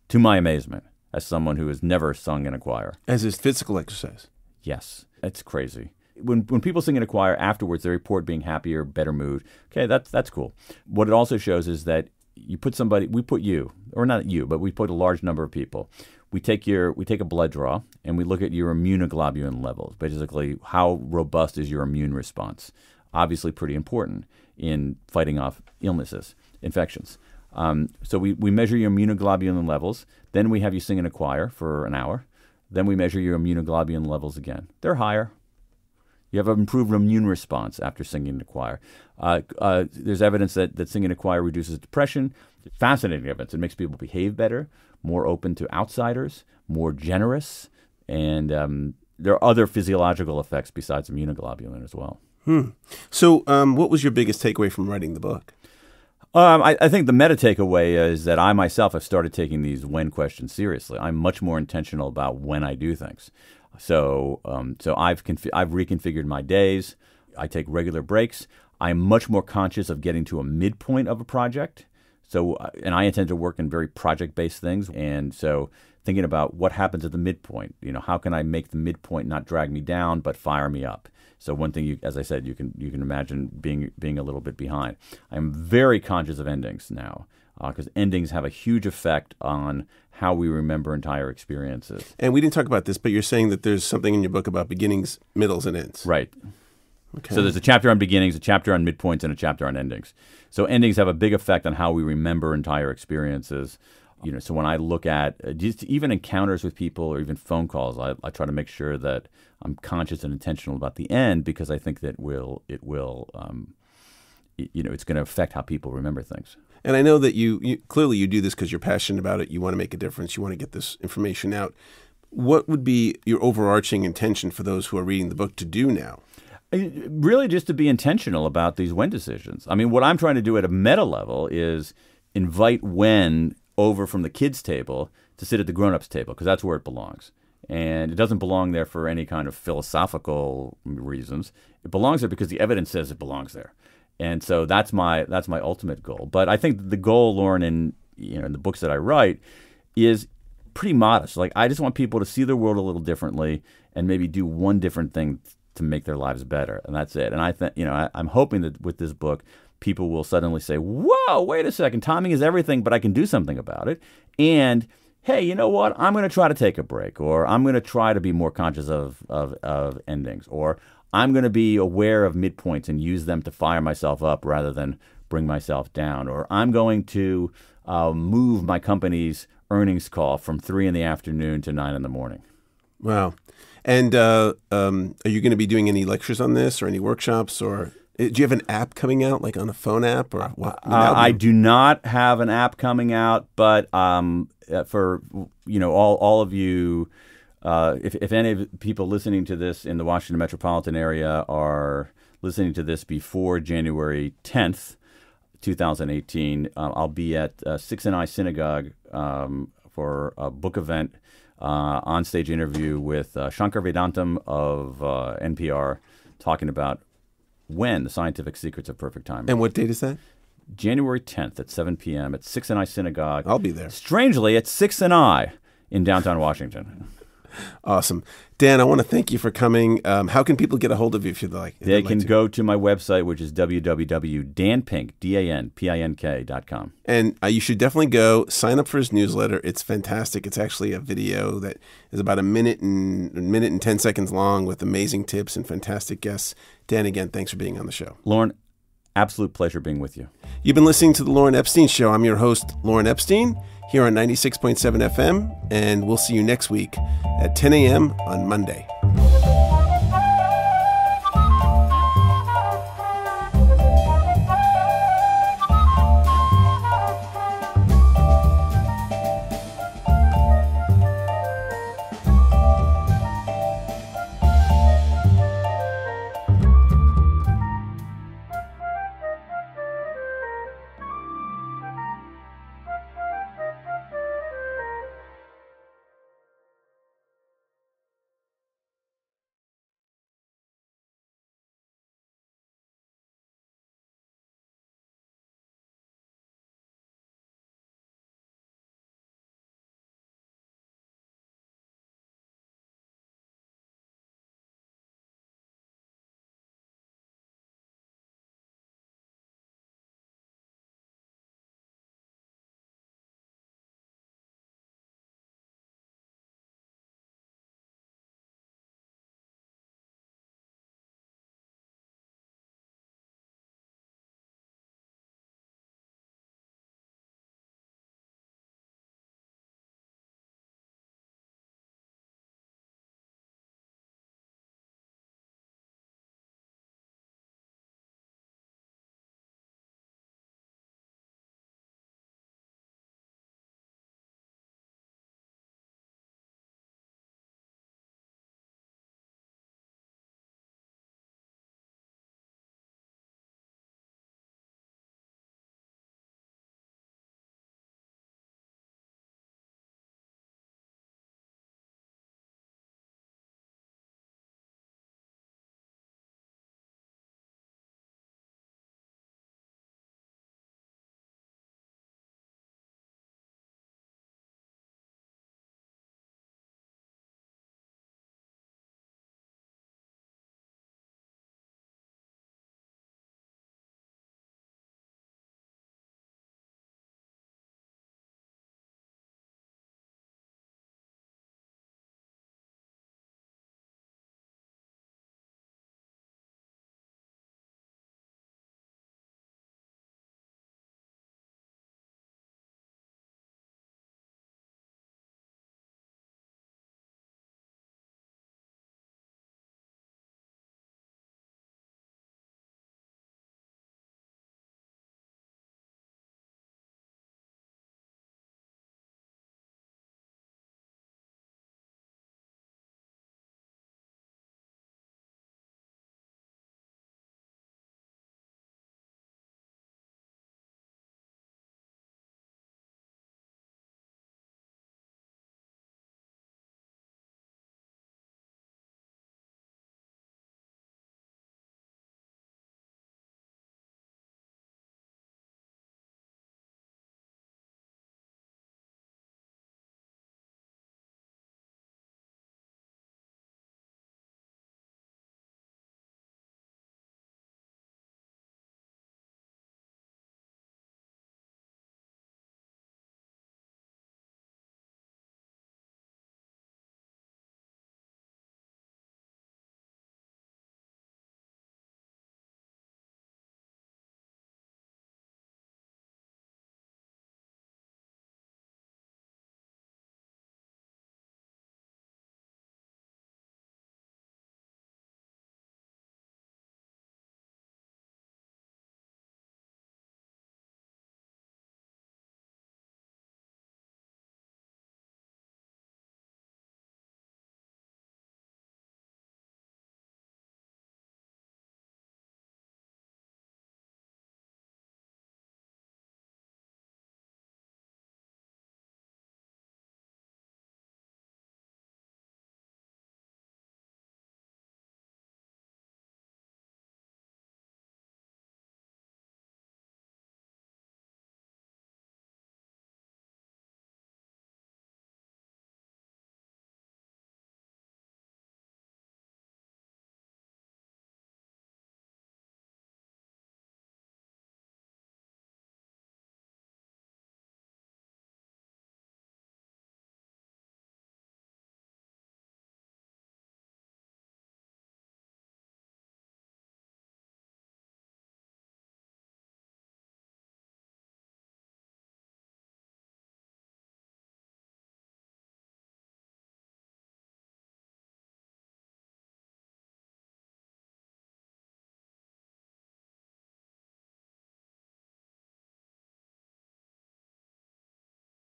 Speaker 2: to my amazement, as someone who has never sung in a choir.
Speaker 1: As is physical exercise.
Speaker 2: Yes, it's crazy. When people sing in a choir afterwards, they report being happier, better mood. Okay, that's cool. What it also shows is that we put a large number of people. We take a blood draw and we look at your immunoglobulin levels. Basically, how robust is your immune response? Obviously, pretty important in fighting off illnesses, infections. So we measure your immunoglobulin levels. Then we have you sing in a choir for an hour. Then we measure your immunoglobulin levels again. They're higher. You have an improved immune response after singing in a choir. There's evidence that singing in a choir reduces depression. Fascinating evidence. It makes people behave better, more open to outsiders, more generous, and there are other physiological effects besides immunoglobulin as well.
Speaker 1: So what was your biggest takeaway from writing the book?
Speaker 2: I think the meta takeaway is that I myself have started taking these when questions seriously. I'm much more intentional about when I do things. So I've reconfigured my days. I take regular breaks. I'm much more conscious of getting to a midpoint of a project. And I intend to work in very project-based things. And so thinking about what happens at the midpoint, how can I make the midpoint not drag me down but fire me up? So one thing, as I said, you can imagine being a little bit behind. I'm very conscious of endings now because endings have a huge effect on how we remember entire experiences.
Speaker 1: And we didn't talk about this, but you're saying that there's something in your book about beginnings, middles, and ends.
Speaker 2: Right.
Speaker 1: Okay.
Speaker 2: So there's a chapter on beginnings, a chapter on midpoints, and a chapter on endings. So endings have a big effect on how we remember entire experiences. So when I look at just even encounters with people or even phone calls, I try to make sure that I'm conscious and intentional about the end because I think that it's going to affect how people remember things.
Speaker 1: And I know that you clearly you do this because you're passionate about it. You want to make a difference. You want to get this information out. What would be your overarching intention for those who are reading the book to do now?
Speaker 2: Really just to be intentional about these when decisions. I mean, what I'm trying to do at a meta level is invite when over from the kids' table to sit at the grown-ups' table because that's where it belongs. And it doesn't belong there for any kind of philosophical reasons. It belongs there because the evidence says it belongs there. And so that's my ultimate goal. But I think the goal, Lorne, in the books that I write is pretty modest. Like I just want people to see their world a little differently and maybe do one different thing to make their lives better. And that's it. And I think, I'm hoping that with this book, people will suddenly say, whoa, wait a second, timing is everything, but I can do something about it. And hey, you know what? I'm going to try to take a break, or I'm going to try to be more conscious of endings, or I'm going to be aware of midpoints and use them to fire myself up rather than bring myself down, or I'm going to move my company's earnings call from 3 p.m. to 9 a.m.
Speaker 1: Wow. And are you going to be doing any lectures on this or any workshops, or do you have an app coming out, like on a phone app, or what?
Speaker 2: I do not have an app coming out, but for all of you, if any of the people listening to this in the Washington metropolitan area are listening to this before January 10th, 2018, I'll be at Six and I Synagogue for a book event, on-stage interview with Shankar Vedantam of NPR, talking about the scientific secrets of perfect timing.
Speaker 1: And what date is that?
Speaker 2: January 10th at 7 p.m. at 6 and I Synagogue.
Speaker 1: I'll be there.
Speaker 2: Strangely, at 6 and I in downtown Washington.
Speaker 1: Awesome. Dan, I want to thank you for coming. How can people get a hold of you if you'd like?
Speaker 2: They can go to my website, which is www.danpink.com.
Speaker 1: And you should definitely go sign up for his newsletter. It's fantastic. It's actually a video that is about a minute and 10 seconds long with amazing tips and fantastic guests. Dan, again, thanks for being on the show.
Speaker 2: Lorne, absolute pleasure being with you.
Speaker 1: You've been listening to The Lorne Epstein Show. I'm your host, Lorne Epstein, here on 96.7 FM, and we'll see you next week at 10 a.m. on Monday.